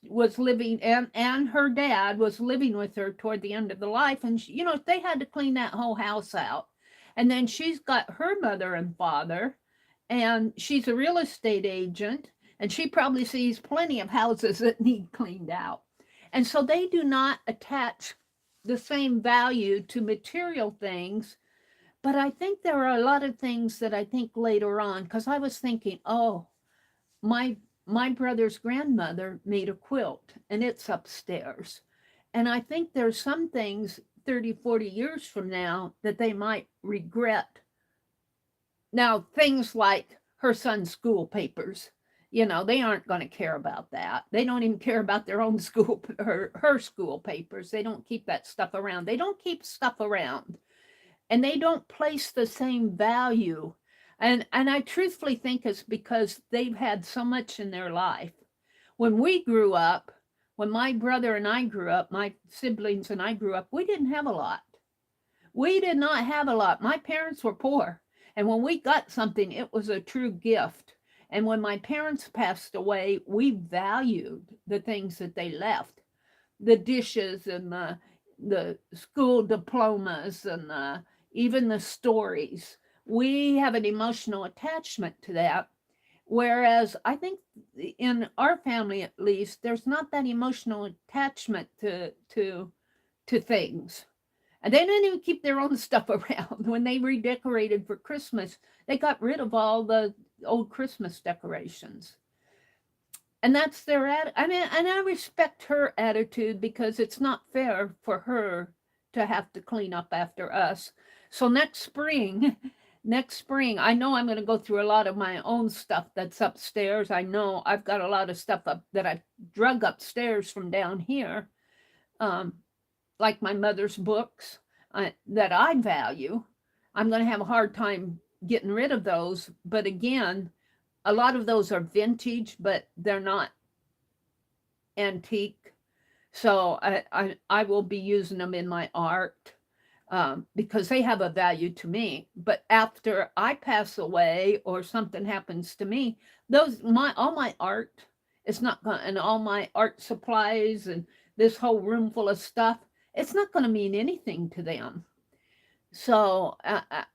was living, and her dad was living with her toward the end of the life. And, they had to clean that whole house out. And then she's got her mother and father, and she's a real estate agent, and she probably sees plenty of houses that need cleaned out. And so they do not attach the same value to material things. But I think there are a lot of things that I think later on, because I was thinking, oh, my brother's grandmother made a quilt, and it's upstairs. And I think there's some things 30, 40 years from now that they might regret. Now, things like her son's school papers, they aren't going to care about that. They don't even care about their own school, her school papers. They don't keep that stuff around. They don't keep stuff around, and they don't place the same value. And I truthfully think it's because they've had so much in their life. When we grew up, when my brother and I grew up, my siblings and I grew up, we didn't have a lot. We did not have a lot. My parents were poor. And when we got something, it was a true gift. And when my parents passed away, we valued the things that they left. The dishes and the school diplomas and even the stories. We have an emotional attachment to that. Whereas I think in our family, at least, there's not that emotional attachment to things. And they didn't even keep their own stuff around. When they redecorated for Christmas, they got rid of all the old Christmas decorations. And that's their attitude. I mean, and I respect her attitude, because it's not fair for her to have to clean up after us. So next spring, I know I'm going to go through a lot of my own stuff that's upstairs. I know I've got a lot of stuff up that I drug upstairs from down here. Like my mother's books that I value. I'm going to have a hard time getting rid of those. But again, a lot of those are vintage, but they're not antique. So I will be using them in my art because they have a value to me. But after I pass away or something happens to me, all my art is not going, and all my art supplies and this whole room full of stuff, it's not going to mean anything to them. So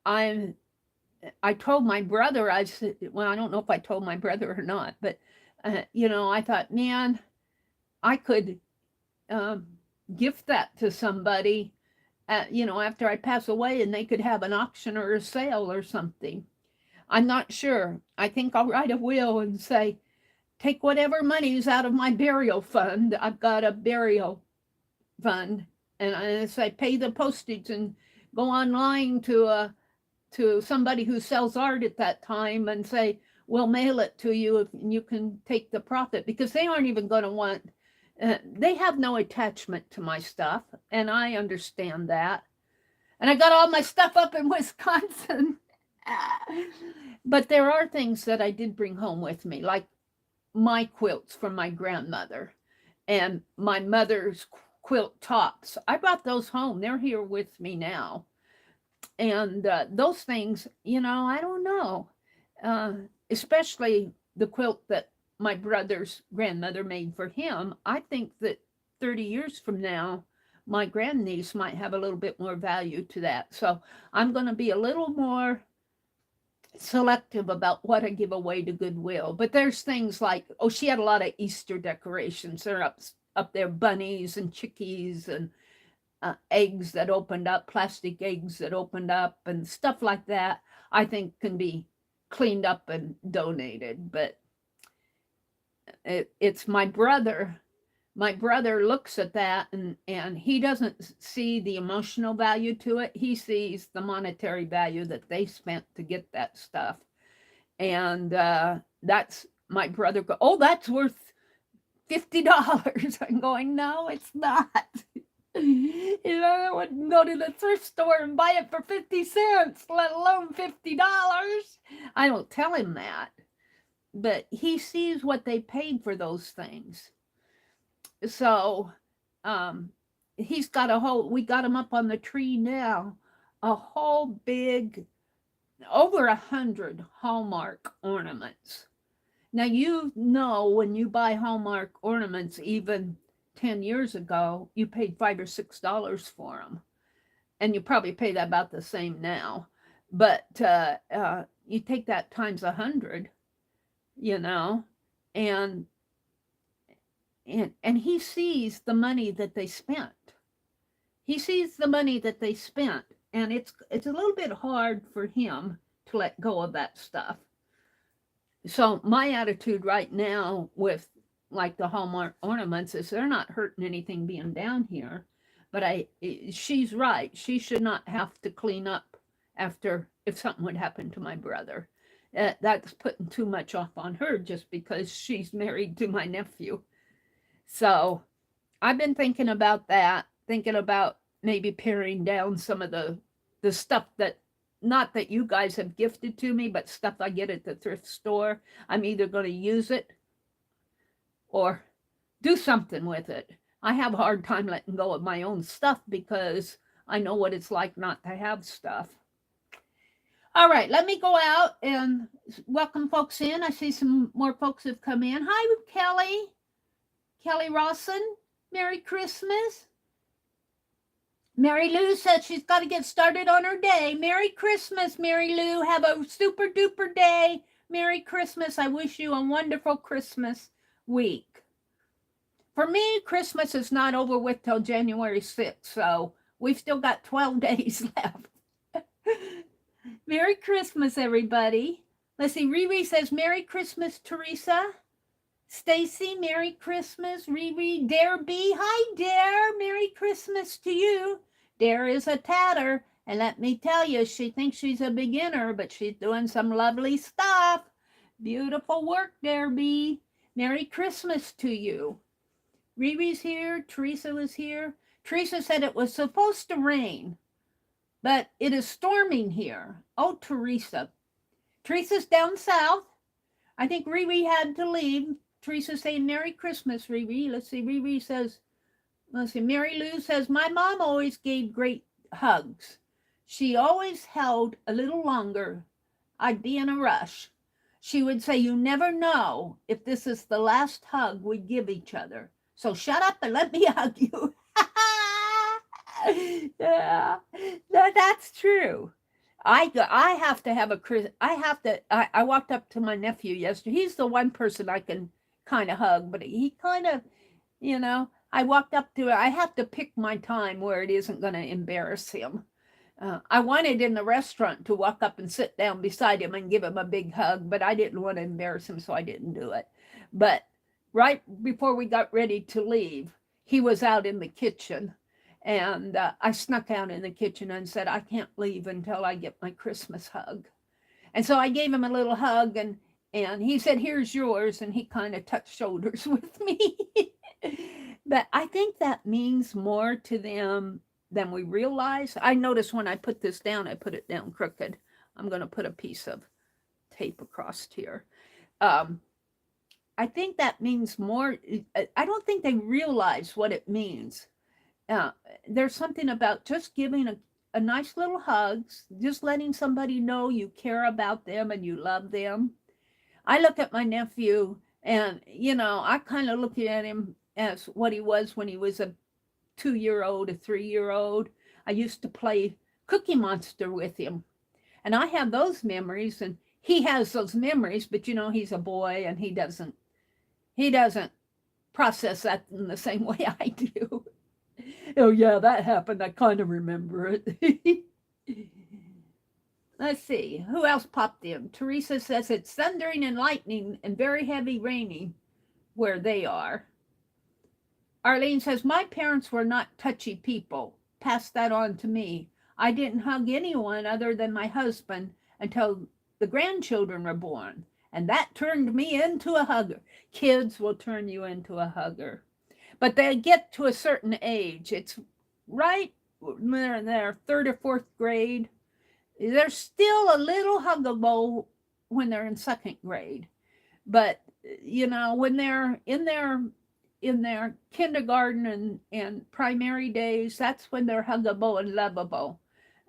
I told my brother, I said, well, I don't know if I told my brother or not, but, I thought, man, I could gift that to somebody, after I pass away, and they could have an auction or a sale or something. I'm not sure. I think I'll write a will and say, take whatever money's out of my burial fund. I've got a burial fund. And I say, pay the postage and go online to to somebody who sells art at that time and say, we'll mail it to you if you can take the profit, because they aren't even going to want, they have no attachment to my stuff, and I understand that. And I got all my stuff up in Wisconsin. But there are things that I did bring home with me, like my quilts from my grandmother and my mother's quilt tops. I brought those home. They're here with me now. And those things, you know, I don't know. Especially the quilt that my brother's grandmother made for him. I think that 30 years from now, my grandniece might have a little bit more value to that. So I'm going to be a little more selective about what I give away to Goodwill. But there's things like, oh, she had a lot of Easter decorations. They're up there, bunnies and chickies and eggs that opened up, plastic eggs that opened up and stuff like that, I think can be cleaned up and donated. But it's my brother. My brother looks at that and he doesn't see the emotional value to it. He sees the monetary value that they spent to get that stuff. And that's my brother. Oh, that's worth $50. I'm going, no, it's not. You know, I wouldn't go to the thrift store and buy it for 50 cents, let alone $50. I don't tell him that. But he sees what they paid for those things. So he's got a whole, we got him up on the tree now, a whole big, over 100 Hallmark ornaments. Now, you know, when you buy Hallmark ornaments, even 10 years ago, you paid $5 or $6 for them. And you probably pay that about the same now. But you take that times 100, you know, and he sees the money that they spent. He sees the money that they spent, and it's a little bit hard for him to let go of that stuff. So my attitude right now with like the Hallmark ornaments is they're not hurting anything being down here. But she's right. She should not have to clean up after if something would happen to my brother. That's putting too much off on her just because she's married to my nephew. So I've been thinking about that, thinking about maybe paring down some of the stuff that, not that you guys have gifted to me, but stuff I get at the thrift store. I'm either going to use it or do something with it. I have a hard time letting go of my own stuff because I know what it's like not to have stuff. All right, let me go out and welcome folks in. I see some more folks have come in. Hi, Kelly. Kelly Rawson, Merry Christmas. Mary Lou said she's got to get started on her day. Merry Christmas, Mary Lou. Have a super duper day. Merry Christmas. I wish you a wonderful Christmas week. For me, Christmas is not over with till January 6th, so we've still got 12 days left. Merry Christmas, everybody. Let's see, Riri says, Merry Christmas, Teresa. Stacy, Merry Christmas. Riri, Dare B, hi Dare, Merry Christmas to you. Dare is a tatter, and let me tell you, she thinks she's a beginner, but she's doing some lovely stuff. Beautiful work, Dare B. Merry Christmas to you. Riri's here, Teresa was here. Teresa said it was supposed to rain, but it is storming here. Oh, Teresa. Teresa's down south. I think Riri had to leave. Teresa saying, Merry Christmas, Riri. Let's see, Riri says, let's see, Mary Lou says, my mom always gave great hugs. She always held a little longer. I'd be in a rush. She would say, you never know if this is the last hug we give each other. So shut up and let me hug you. Yeah, that's true. I have to have I walked up to my nephew yesterday. He's the one person I can kind of hug, but he kind of, you know, I walked up to it. I have to pick my time where it isn't going to embarrass him. I wanted in the restaurant to walk up and sit down beside him and give him a big hug, but I didn't want to embarrass him, so I didn't do it. But right before we got ready to leave, he was out in the kitchen. And I snuck out in the kitchen and said, I can't leave until I get my Christmas hug. And so I gave him a little hug, and he said, here's yours. And he kind of touched shoulders with me. But I think that means more to them than we realize. I noticed when I put this down, I put it down crooked. I'm going to put a piece of tape across here. I think that means more. I don't think they realize what it means. There's something about just giving a nice little hugs, just letting somebody know you care about them and you love them. I look at my nephew and, I kind of look at him as what he was when he was a 2-year-old, a 3-year-old. I used to play Cookie Monster with him. And I have those memories, and he has those memories, but he's a boy and he doesn't process that in the same way I do. Oh yeah, that happened. I kind of remember it. Let's see, who else popped in? Teresa says it's thundering and lightning and very heavy raining where they are. Arlene says, my parents were not touchy people. Pass that on to me. I didn't hug anyone other than my husband until the grandchildren were born. And that turned me into a hugger. Kids will turn you into a hugger. But they get to a certain age. It's right when they're in their 3rd or 4th grade. They're still a little huggable when they're in 2nd grade. But, when they're in their kindergarten and primary days, that's when they're huggable and lovable.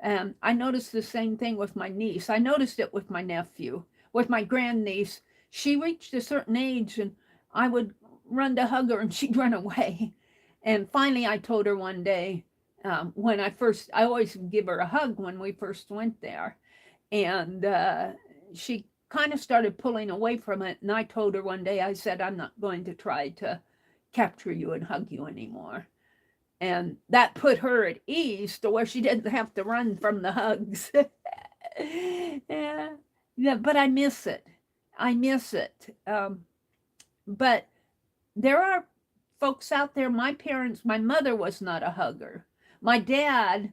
And I noticed the same thing with my niece. I noticed it with my nephew, with my grandniece. She reached a certain age and I would run to hug her and she'd run away. And finally I told her one day, when I always give her a hug when we first went there. And she kind of started pulling away from it. And I told her one day, I said, I'm not going to try to capture you and hug you anymore. And that put her at ease to where she didn't have to run from the hugs. Yeah, but I miss it. But there are folks out there. My mother was not a hugger. My dad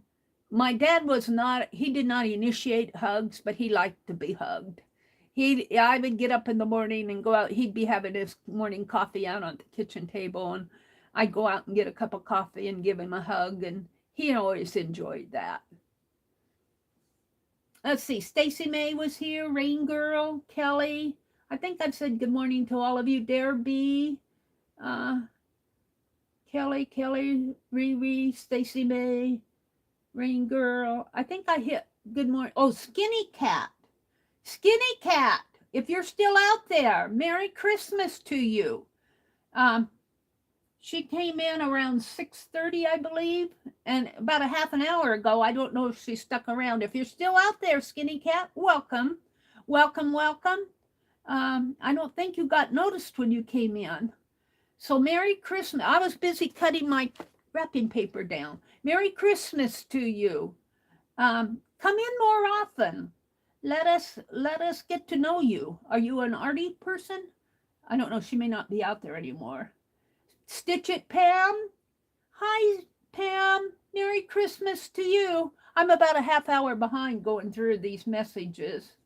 was not, he did not initiate hugs, but he liked to be hugged. I would get up in the morning and go out. He'd be having his morning coffee out on the kitchen table, and I'd go out and get a cup of coffee and give him a hug, and he always enjoyed that. Let's see, Stacy May was here, Rain Girl, Kelly. I think I've said good morning to all of you. Dare B, Kelly, Riri, Stacy May, Rain Girl. I think I hit good morning. Oh, Skinny Cat. Skinny Cat, if you're still out there, Merry Christmas to you. She came in around 6:30, I believe, and about a half an hour ago. I don't know if she stuck around. If you're still out there, Skinny Cat, welcome. Welcome. I don't think you got noticed when you came in. So Merry Christmas. I was busy cutting my wrapping paper down. Merry Christmas to you. Come in more often. Let us get to know you. Are you an arty person? I don't know. She may not be out there anymore. Stitch It Pam. Hi, Pam. Merry Christmas to you. I'm about a half hour behind going through these messages.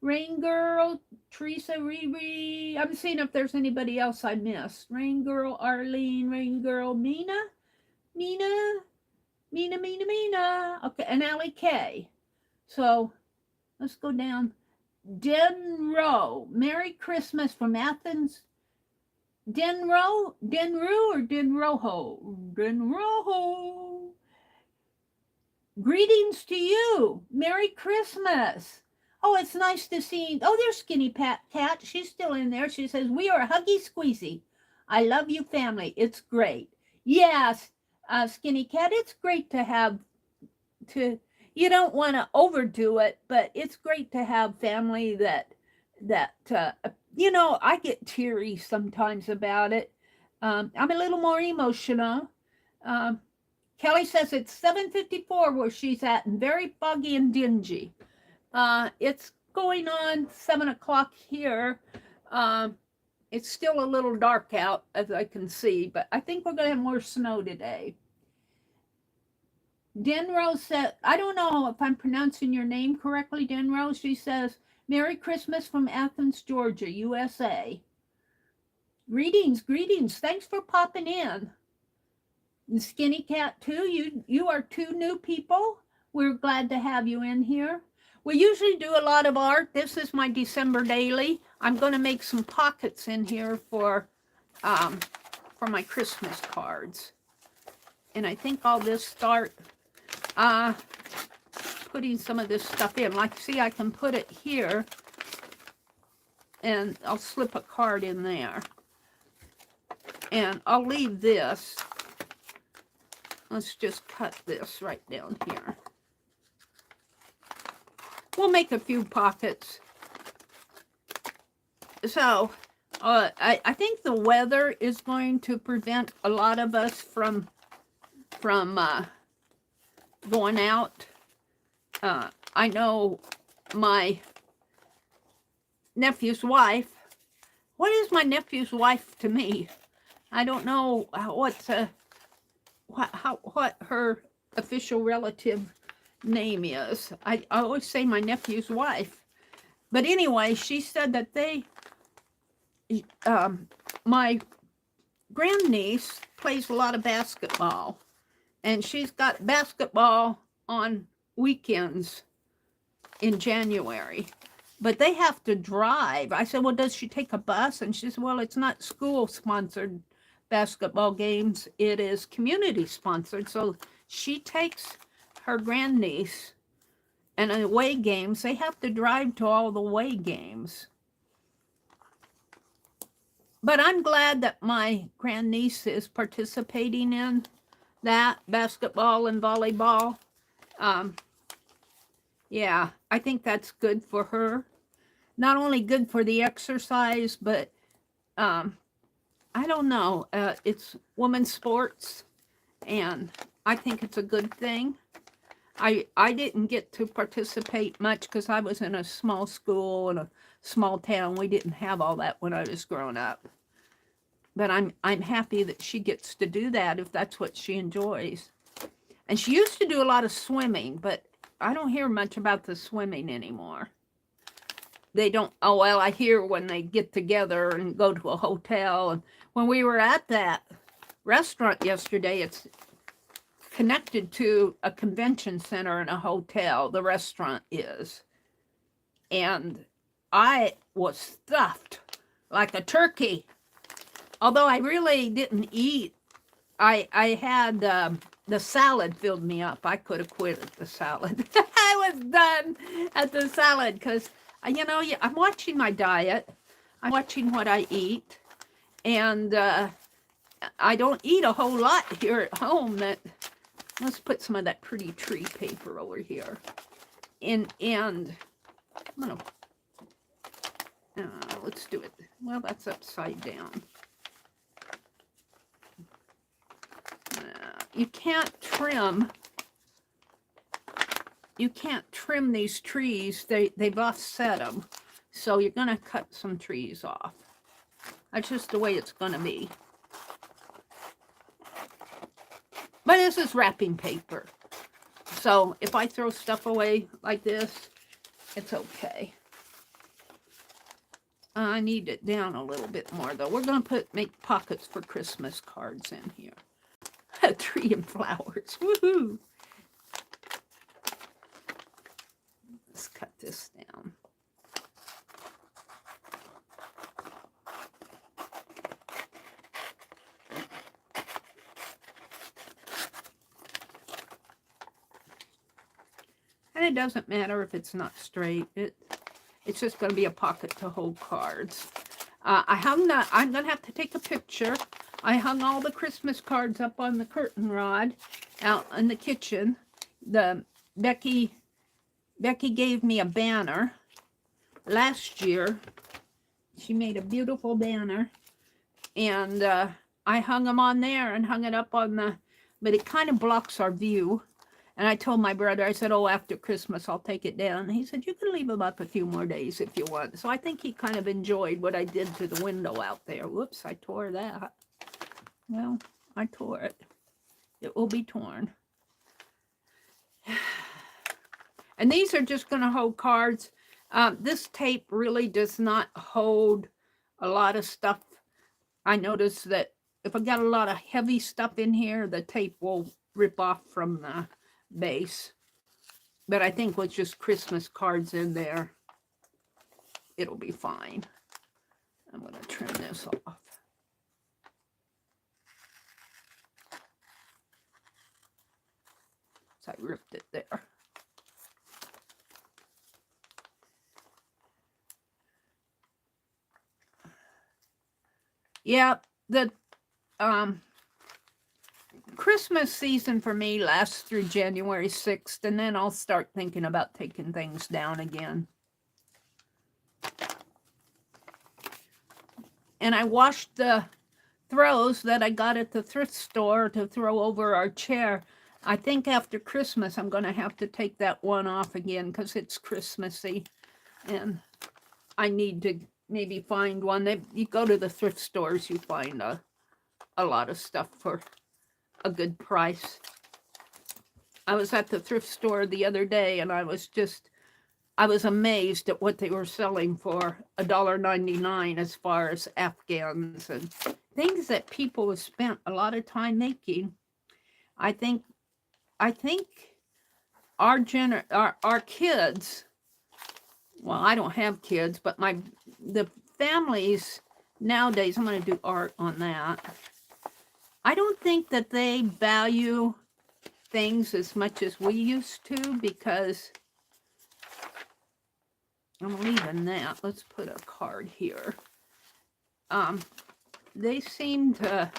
Rain Girl, Teresa, Riri. I'm seeing if there's anybody else I missed. Rain Girl, Arlene, Rain Girl, Mina. Okay, and Allie K. So let's go down. Denro. Merry Christmas from Athens. Denru or Denroho? Denroho. Greetings to you. Merry Christmas. Oh, it's nice to see. Oh, there's Skinny Cat. She's still in there. She says, we are huggy squeezy. I love you, family. It's great. Yes, Skinny Cat, it's great to have you don't want to overdo it, but it's great to have family that I get teary sometimes about it. I'm a little more emotional. Kelly says it's 7:54 where she's at, and very foggy and dingy. It's going on 7 o'clock here. It's still a little dark out, as I can see, but I think we're going to have more snow today. Denrose said, I don't know if I'm pronouncing your name correctly, Denrose. She says, Merry Christmas from Athens, Georgia, USA. Greetings, greetings. Thanks for popping in. And Skinny Cat too. You are two new people. We're glad to have you in here. We usually do a lot of art. This is my December daily. I'm going to make some pockets in here for my Christmas cards. And I think I'll just start putting some of this stuff in. Like, see, I can put it here, and I'll slip a card in there. And I'll leave this. Let's just cut this right down here. We'll make a few pockets. So, I think the weather is going to prevent a lot of us from going out. I know my nephew's wife. What is my nephew's wife to me? I don't know what her official relative name is. I always say my nephew's wife. But anyway, she said that my grandniece plays a lot of basketball. And she's got basketball on weekends in January. But they have to drive. I said, well, does she take a bus? And she said, well, it's not school-sponsored basketball games. It is community-sponsored. So she takes her grandniece, and away games, they have to drive to all the away games. But I'm glad that my grandniece is participating in that, basketball and volleyball. Yeah, I think that's good for her. Not only good for the exercise, but I don't know. It's women's sports, and I think it's a good thing. I didn't get to participate much because I was in a small school in a small town. We didn't have all that when I was growing up. But I'm happy that she gets to do that if that's what she enjoys. And she used to do a lot of swimming, but I don't hear much about the swimming anymore. They don't, oh, well, I hear when they get together and go to a hotel. And when we were at that restaurant yesterday, it's connected to a convention center and a hotel, the restaurant is. And I was stuffed like a turkey. Although I really didn't eat, I had the salad filled me up. I could have quit at the salad. I was done at the salad because, you know, I'm watching my diet. I'm watching what I eat. And I don't eat a whole lot here at home. Let's put some of that pretty tree paper over here. And I'm gonna, let's do it. Well, that's upside down. You can't trim these trees. They've offset them. So you're going to cut some trees off. That's just the way it's going to be. But this is wrapping paper. So if I throw stuff away like this, it's okay. I need it down a little bit more though. We're going to make pockets for Christmas cards in here. A tree and flowers. Woohoo! Let's cut this down. And it doesn't matter if it's not straight. It's just going to be a pocket to hold cards. I'm going to have to take a picture. I hung all the Christmas cards up on the curtain rod out in the kitchen. Becky gave me a banner last year. She made a beautiful banner. And I hung them on there and hung it up on but it kind of blocks our view. And I told my brother, I said, oh, after Christmas, I'll take it down. And he said, you can leave them up a few more days if you want. So I think he kind of enjoyed what I did to the window out there. Whoops, I tore that. Well, I tore it. It will be torn. And these are just going to hold cards. This tape really does not hold a lot of stuff. I noticed that if I got a lot of heavy stuff in here, the tape will rip off from the base. But I think with just Christmas cards in there, it'll be fine. I'm going to trim this off. So I ripped it there. Yeah, the Christmas season for me lasts through January 6th, and then I'll start thinking about taking things down again. And I washed the throws that I got at the thrift store to throw over our chair. I think after Christmas, I'm going to have to take that one off again because it's Christmassy. And I need to maybe find one. You go to the thrift stores, you find a lot of stuff for a good price. I was at the thrift store the other day and I was amazed at what they were selling for $1.99 as far as Afghans and things that people have spent a lot of time making. I think our kids, well, I don't have kids, but the families nowadays, I'm going to do art on that. I don't think that they value things as much as we used to, because I'm leaving that. Let's put a card here. They seem to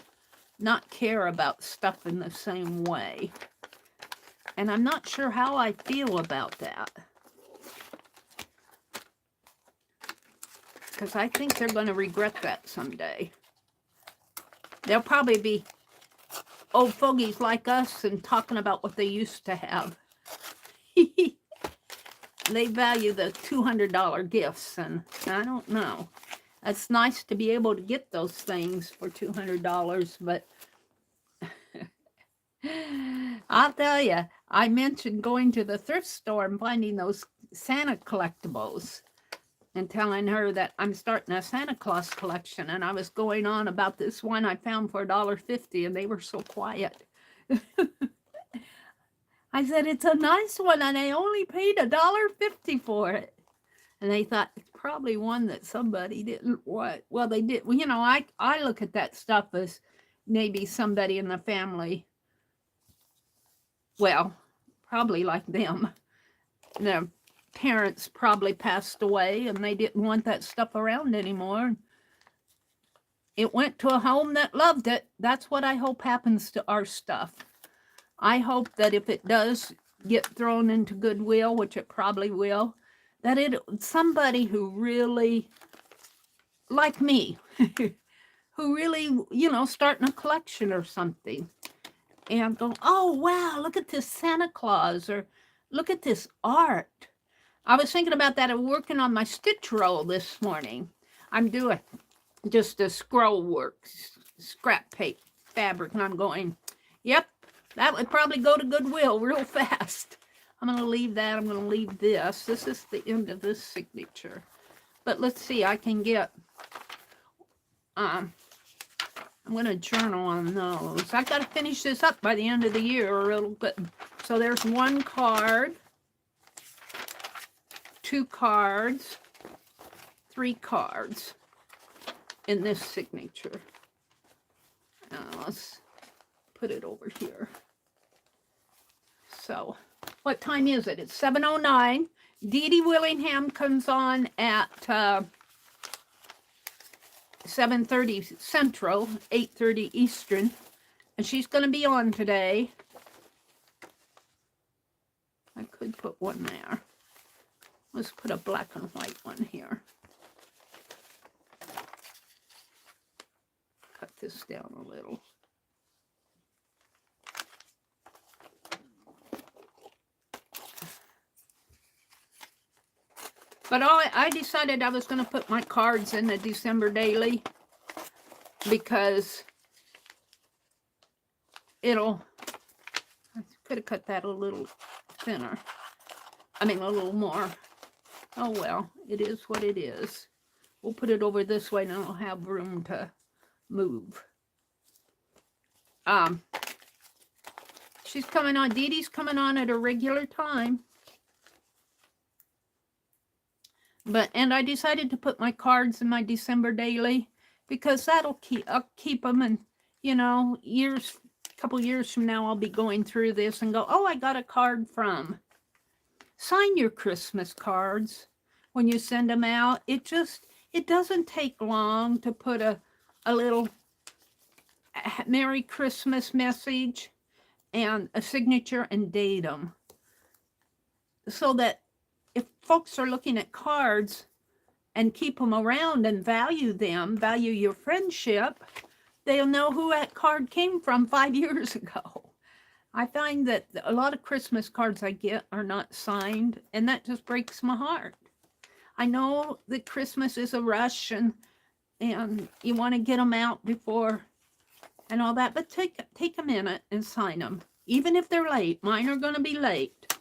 not care about stuff in the same way. And I'm not sure how I feel about that. Because I think they're going to regret that someday. They'll probably be old fogies like us and talking about what they used to have. They value the $200 gifts, and I don't know. It's nice to be able to get those things for $200, but I'll tell you, I mentioned going to the thrift store and finding those Santa collectibles and telling her that I'm starting a Santa Claus collection, and I was going on about this one I found for $1.50, and they were so quiet. I said, it's a nice one, and I only paid $1.50 for it. And they thought, it's probably one that somebody didn't want. Well, they did. Well, you know, I look at that stuff as maybe somebody in the family, well, probably like them. Their parents probably passed away, and they didn't want that stuff around anymore. It went to a home that loved it. That's what I hope happens to our stuff. I hope that if it does get thrown into Goodwill, which it probably will, that somebody who really, like me, who really, you know, starting a collection or something, and go, oh, wow, look at this Santa Claus, or look at this art. I was thinking about that and working on my stitch roll this morning. I'm doing just a scroll work, scrap paper fabric, and I'm going, yep, that would probably go to Goodwill real fast. I'm going to leave that. I'm going to leave this. This is the end of this signature. But let's see, I can get, I'm going to journal on those. I've got to finish this up by the end of the year or it'll get, so there's one card, 2 cards, 3 cards in this signature. Let's put it over here. So, what time is it? It's 7:09. Dee Dee Willingham comes on at 7:30 Central, 8:30 Eastern, and she's going to be on today. I could put one there. Let's put a black and white one here. Cut this down a little. But I decided I was going to put my cards in the December daily because I could have cut that a little thinner. I mean, a little more. Oh, well, it is what it is. We'll put it over this way and I'll have room to move. She's coming on. Dee Dee's coming on at a regular time. And I decided to put my cards in my December daily because I'll keep them, and you know, couple years from now I'll be going through this and go, oh, I got a card from. Sign your Christmas cards when you send them out. It doesn't take long to put a little Merry Christmas message and a signature and date them, so that if folks are looking at cards and keep them around and value your friendship, they'll know who that card came from 5 years ago. I find that a lot of Christmas cards I get are not signed, and that just breaks my heart. I know that Christmas is a rush and you want to get them out before and all that, but take a minute and sign them, even if they're late. Mine are going to be late.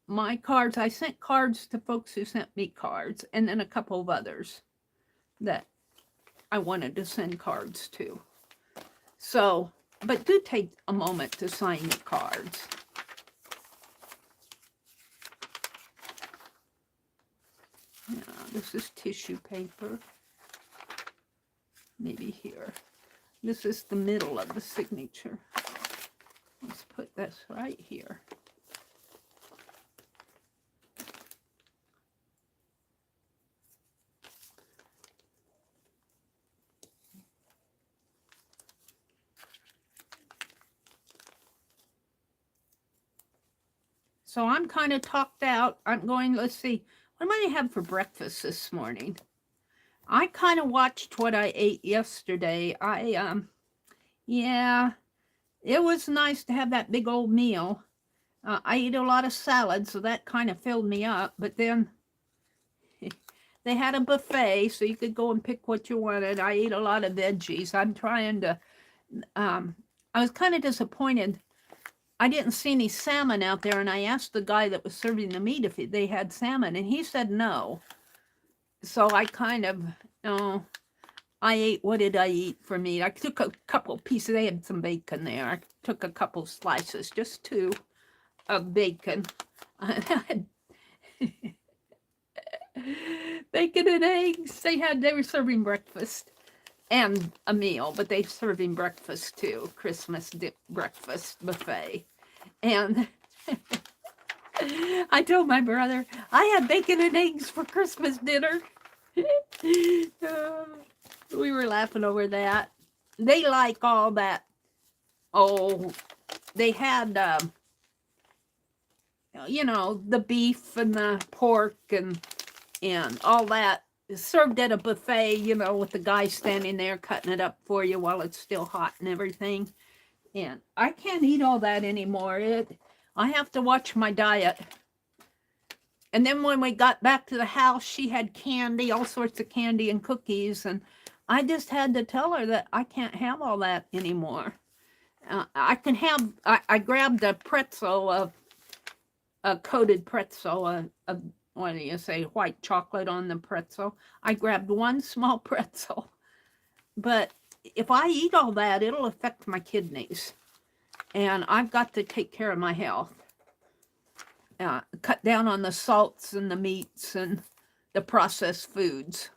My cards, I sent cards to folks who sent me cards, and then a couple of others that I wanted to send cards to. So, but do take a moment to sign your cards. Yeah, this is tissue paper. Maybe here. This is the middle of the signature. Let's put this right here. So I'm kind of talked out. I'm going, let's see, what am I going to have for breakfast this morning? I kind of watched what I ate yesterday. Yeah, it was nice to have that big old meal. I ate a lot of salad, so that kind of filled me up. But then they had a buffet, so you could go and pick what you wanted. I ate a lot of veggies. I'm trying to, I was kind of disappointed. I didn't see any salmon out there, and I asked the guy that was serving the meat if they had salmon, and he said no. So I kind of, I ate, what did I eat for meat? I took a couple pieces. They had some bacon there. I took a couple slices, just 2 of bacon. Bacon and eggs. They were serving breakfast and a meal, but they serving breakfast too. Christmas breakfast buffet. And I told my brother, I had bacon and eggs for Christmas dinner. We were laughing over that. They like all that. Oh, they had, you know, the beef and the pork and all that served at a buffet, you know, with the guy standing there cutting it up for you while it's still hot and everything. And I can't eat all that anymore. I have to watch my diet. And then when we got back to the house, she had candy, all sorts of candy and cookies. And I just had to tell her that I can't have all that anymore. I can have, I grabbed a pretzel, a coated pretzel, what do you say, white chocolate on the pretzel. I grabbed one small pretzel. But if I eat all that, it'll affect my kidneys. And I've got to take care of my health. Cut down on the salts and the meats and the processed foods.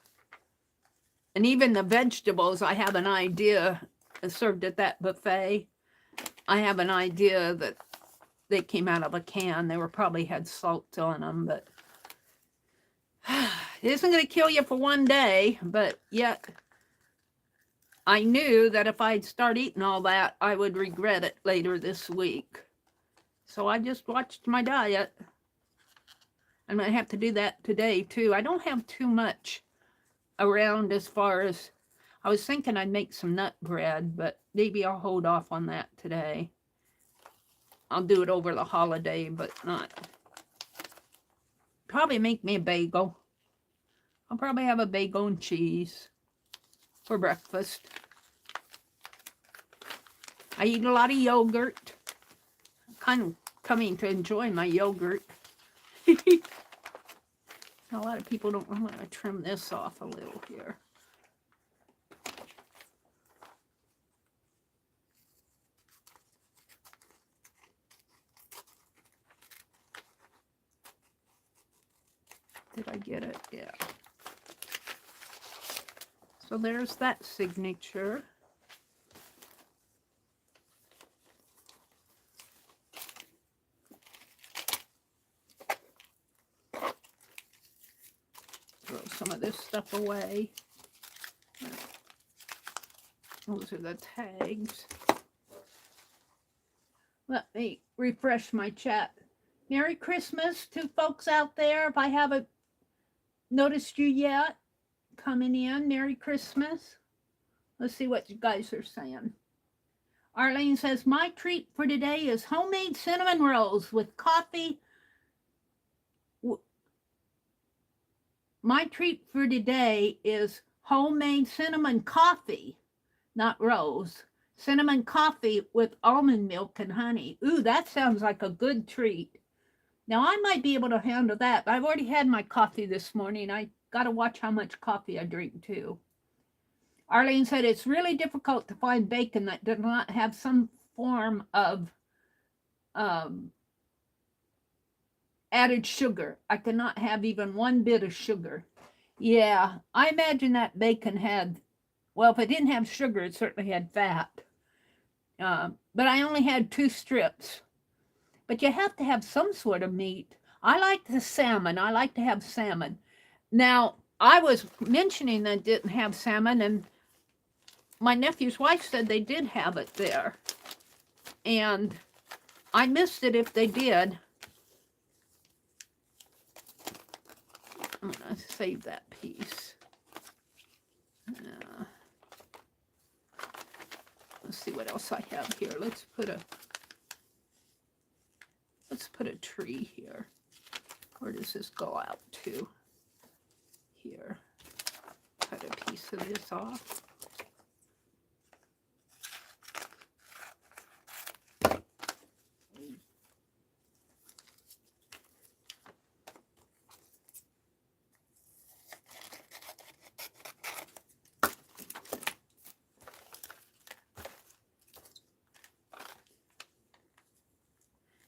And even the vegetables, I have an idea, served at that buffet, I have an idea that they came out of a can. They probably had salt on them, but it isn't going to kill you for one day, but yet I knew that if I'd start eating all that, I would regret it later this week. So I just watched my diet. I'm going to have to do that today, too. I don't have too much around as far as, I was thinking I'd make some nut bread, but maybe I'll hold off on that today. I'll do it over the holiday, but not. Probably make me a bagel. I'll probably have a bagel and cheese for breakfast. I eat a lot of yogurt. Kind of coming to enjoy my yogurt. A lot of people don't. I'm going to trim this off a little here. Did I get it? Yeah. So there's that signature. Throw some of this stuff away. Those are the tags. Let me refresh my chat. Merry Christmas to folks out there. If I haven't noticed you yet, coming in, Merry Christmas. Let's see what you guys are saying. Arlene says, my treat for today is homemade cinnamon rolls with coffee. My treat for today is homemade cinnamon coffee, not rolls. Cinnamon coffee with almond milk and honey. Ooh, that sounds like a good treat. Now, I might be able to handle that. I've already had my coffee this morning. I got to watch how much coffee I drink, too. Arlene said, it's really difficult to find bacon that does not have some form of added sugar. I cannot have even one bit of sugar. Yeah, I imagine that bacon had, well, if it didn't have sugar, it certainly had fat. But I only had 2 strips. But you have to have some sort of meat. I like the salmon. I like to have salmon. Now, I was mentioning that I didn't have salmon, and my nephew's wife said they did have it there. And I missed it if they did. I'm going to save that piece. Let's see what else I have here. Let's put a tree here. Where does this go out to? Here. Cut a piece of this off.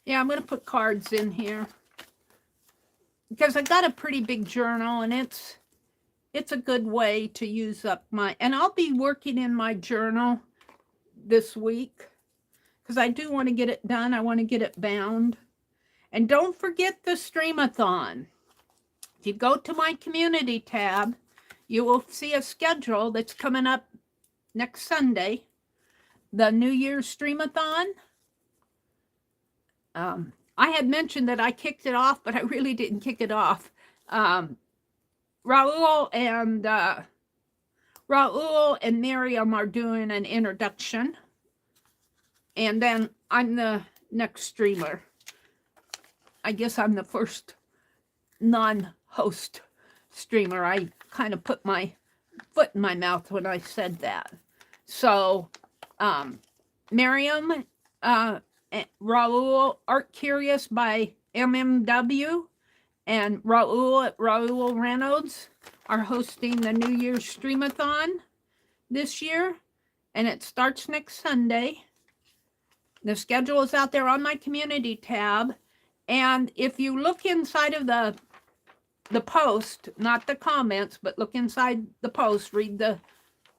Yeah, I'm going to put cards in here because I got a pretty big journal, and it's a good way to use up my, and I'll be working in my journal this week because I do want to get it done. I want to get it bound. And don't forget the Streamathon. If you go to my community tab, you will see a schedule that's coming up next Sunday, the New Year's Streamathon. I had mentioned that I kicked it off, but I really didn't kick it off. Raul and Miriam are doing an introduction. And then I'm the next streamer. I guess I'm the first non-host streamer. I kind of put my foot in my mouth when I said that. So, Miriam, Raul, Art Curious by MMW, and Raul at Raul Reynolds are hosting the New Year's Streamathon this year, and it starts next Sunday. The schedule is out there on my community tab, and if you look inside of the post, not the comments, but look inside the post, read the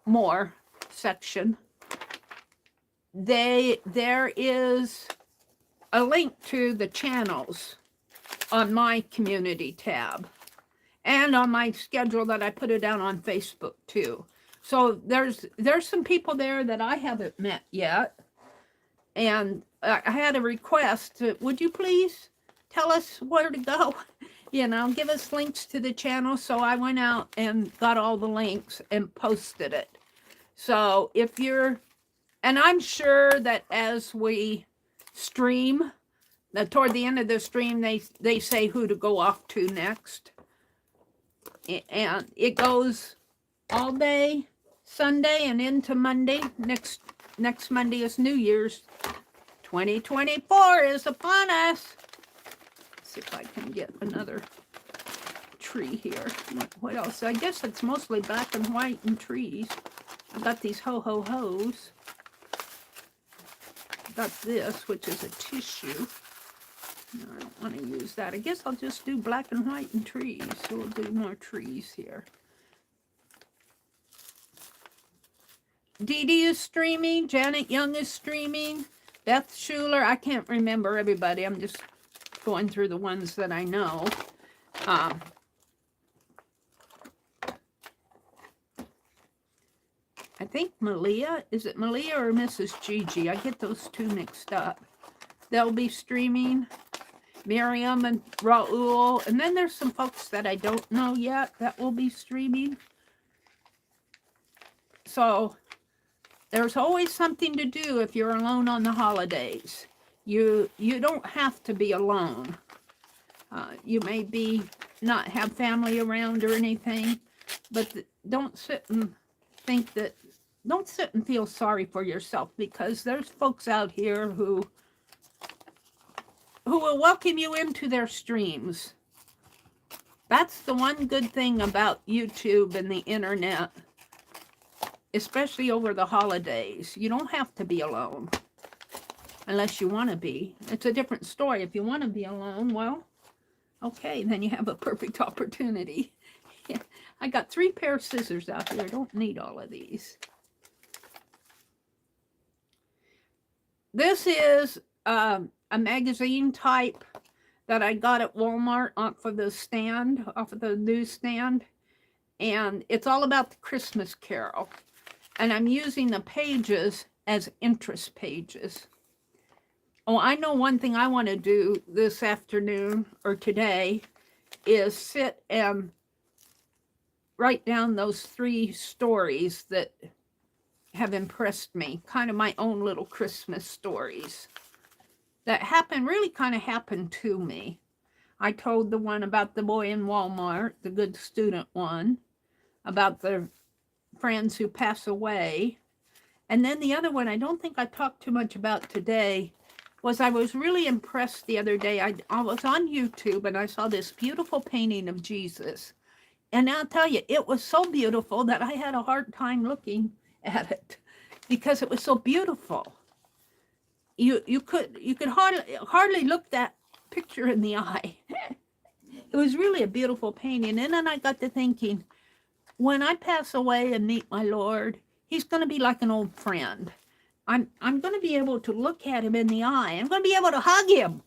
more section, there is a link to the channels on my community tab and on my schedule that I put it down on Facebook too. So there's some people there that I haven't met yet. And I had a request, would you please tell us where to go? You know, give us links to the channel. So I went out and got all the links and posted it. So if you're, and I'm sure that as we stream, toward the end of the stream, they say who to go off to next. And it goes all day Sunday and into Monday. Next Monday is New Year's 2024 is upon us. Let's see if I can get another tree here. What else? I guess it's mostly black and white and trees. I got these ho-ho-hos. Got this, which is a tissue. No, I don't want to use that. I guess I'll just do black and white and trees. So we'll do more trees here. Dee Dee is streaming. Janet Young is streaming. Beth Schuler. I can't remember everybody. I'm just going through the ones that I know. I think Malia. Is it Malia or Mrs. Gigi? I get those two mixed up. They'll be streaming. Miriam and Raul. And then there's some folks that I don't know yet that will be streaming. So there's always something to do if you're alone on the holidays. You don't have to be alone. You may be not have family around or anything, but don't sit and think that, don't sit and feel sorry for yourself, because there's folks out here who will welcome you into their streams. That's the one good thing about YouTube and the internet, especially over the holidays. You don't have to be alone unless you want to be. It's a different story. If you want to be alone, well, okay, then you have a perfect opportunity. Yeah. I got 3 pair of scissors out here. I don't need all of these. This is a magazine type that I got at Walmart off of the stand, off of the newsstand. And it's all about the Christmas Carol. And I'm using the pages as interest pages. Oh, I know one thing I want to do this afternoon or today is sit and write down those 3 stories that have impressed me. Kind of my own little Christmas stories that really kind of happened to me. I told the one about the boy in Walmart, the good student one, about the friends who pass away. And then the other one I don't think I talked too much about today was I was really impressed the other day. I was on YouTube and I saw this beautiful painting of Jesus. And I'll tell you, it was so beautiful that I had a hard time looking at it because it was so beautiful. You could hardly look that picture in the eye. It was really a beautiful painting. And then I got to thinking, when I pass away and meet my Lord, he's going to be like an old friend. I'm going to be able to look at him in the eye. I'm going to be able to hug him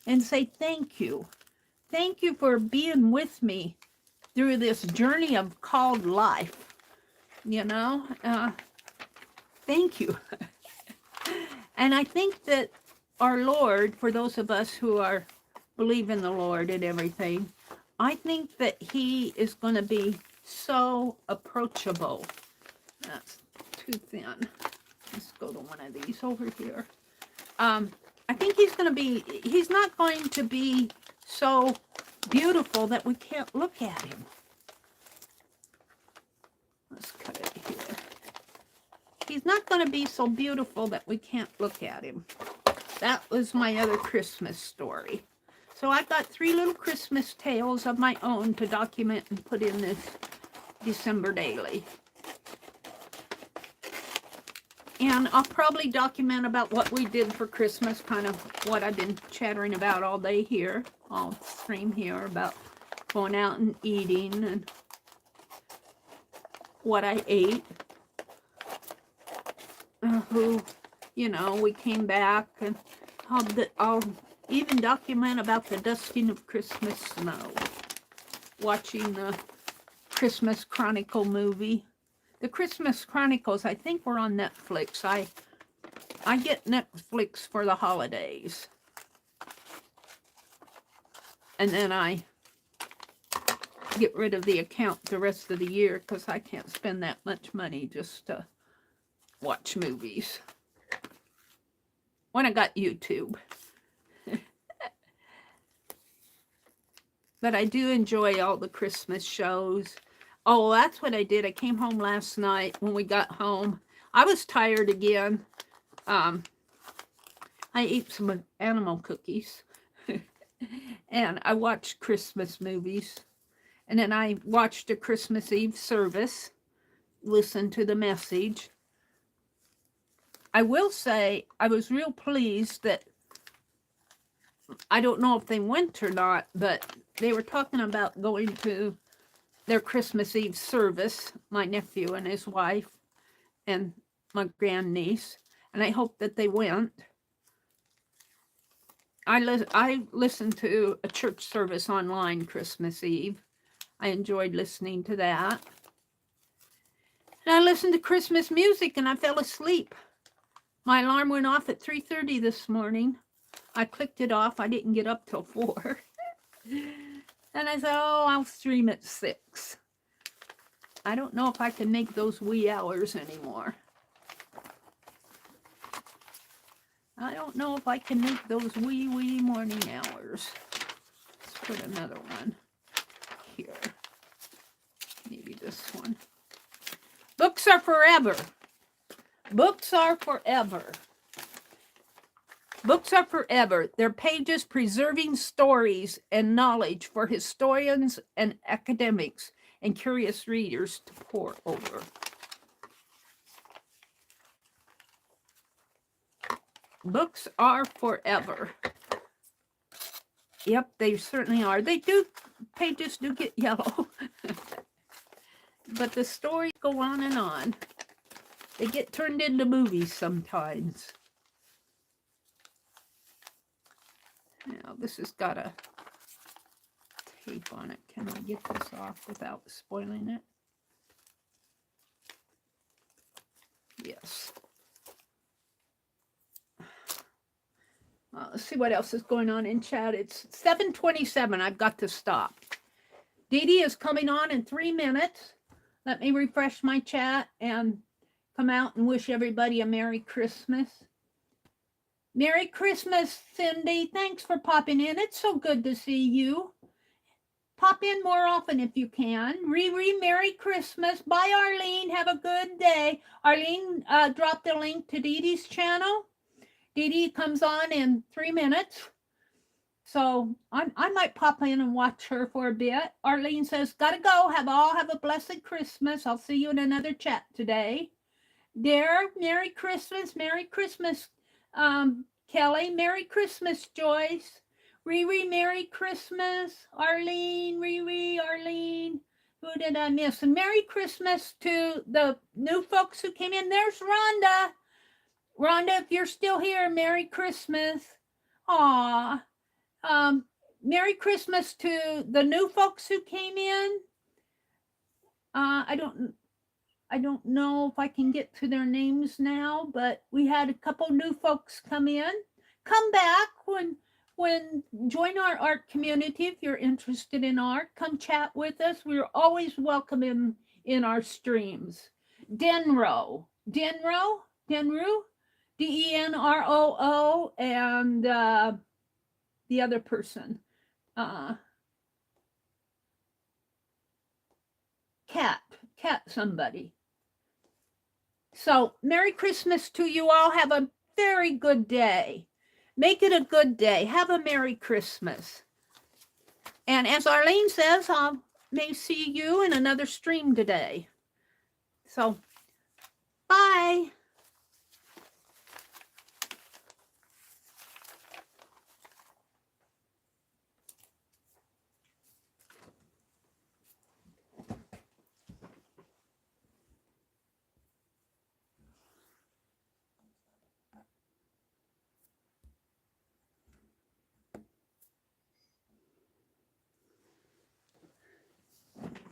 and say, thank you. Thank you for being with me through this journey of called life. You know, thank you. And I think that our Lord, for those of us who believe in the Lord and everything, I think that he is going to be so approachable. That's too thin. Let's go to one of these over here. I think he's not going to be so beautiful that we can't look at him. Let's cut it here. He's not going to be so beautiful that we can't look at him. That was my other Christmas story. So I got 3 little Christmas tales of my own to document and put in this December daily. And I'll probably document about what we did for Christmas, kind of what I've been chattering about all day here. I'll stream here about going out and eating and what I ate. We came back, and I'll even document about the dusting of Christmas snow. Watching the Christmas Chronicle movie. The Christmas Chronicles, I think, were on Netflix. I get Netflix for the holidays. And then I get rid of the account the rest of the year because I can't spend that much money just to watch movies. When I got YouTube. But I do enjoy all the Christmas shows. Oh, that's what I did. I came home last night when we got home. I was tired again. I ate some animal cookies. And I watched Christmas movies. And then I watched a Christmas Eve service, listened to the message. I will say I was real pleased that, I don't know if they went or not, but they were talking about going to their Christmas Eve service, my nephew and his wife and my grandniece, and I hope that they went. I listened to a church service online Christmas Eve. I enjoyed listening to that. And I listened to Christmas music and I fell asleep. My alarm went off at 3:30 this morning. I clicked it off. I didn't get up till 4. And I said, oh, I'll stream at 6. I don't know if I can make those wee hours anymore. I don't know if I can make those wee morning hours. Let's put another one here. Maybe this one. Books are forever. Books are forever. Books are forever. Their pages preserving stories and knowledge for historians and academics and curious readers to pore over. Books are forever. Yep, they certainly are. They do, pages do get yellow. But the stories go on and on. They get turned into movies sometimes. Now, this has got a tape on it. Can I get this off without spoiling it? Yes. Let's see what else is going on in chat. It's 7:27. I've got to stop. Dee Dee is coming on in 3 minutes. Let me refresh my chat and come out and wish everybody a Merry Christmas. Merry Christmas, Cindy. Thanks for popping in. It's so good to see you. Pop in more often if you can. Riri, Merry Christmas. Bye, Arlene. Have a good day. Arlene dropped a link to Dee Dee's channel. Dee Dee comes on in 3 minutes. So I might pop in and watch her for a bit. Arlene says, gotta go. Have a blessed Christmas. I'll see you in another chat today. Dare, Merry Christmas. Merry Christmas, Kelly. Merry Christmas, Joyce. Riri, Merry Christmas. Arlene, Riri, Arlene. Who did I miss? And Merry Christmas to the new folks who came in. There's Rhonda. Rhonda, if you're still here, Merry Christmas. Aw. Merry Christmas to the new folks who came in. I don't know if I can get to their names now, but we had a couple new folks come in. Come back when join our art community if you're interested in art. Come chat with us. We're always welcome in our streams. Denro, Denroo, and the other person, Cat somebody. So Merry Christmas to you all. Have a very good day. Make it a good day. Have a Merry Christmas. And as Arlene says, I may see you in another stream today. So, bye.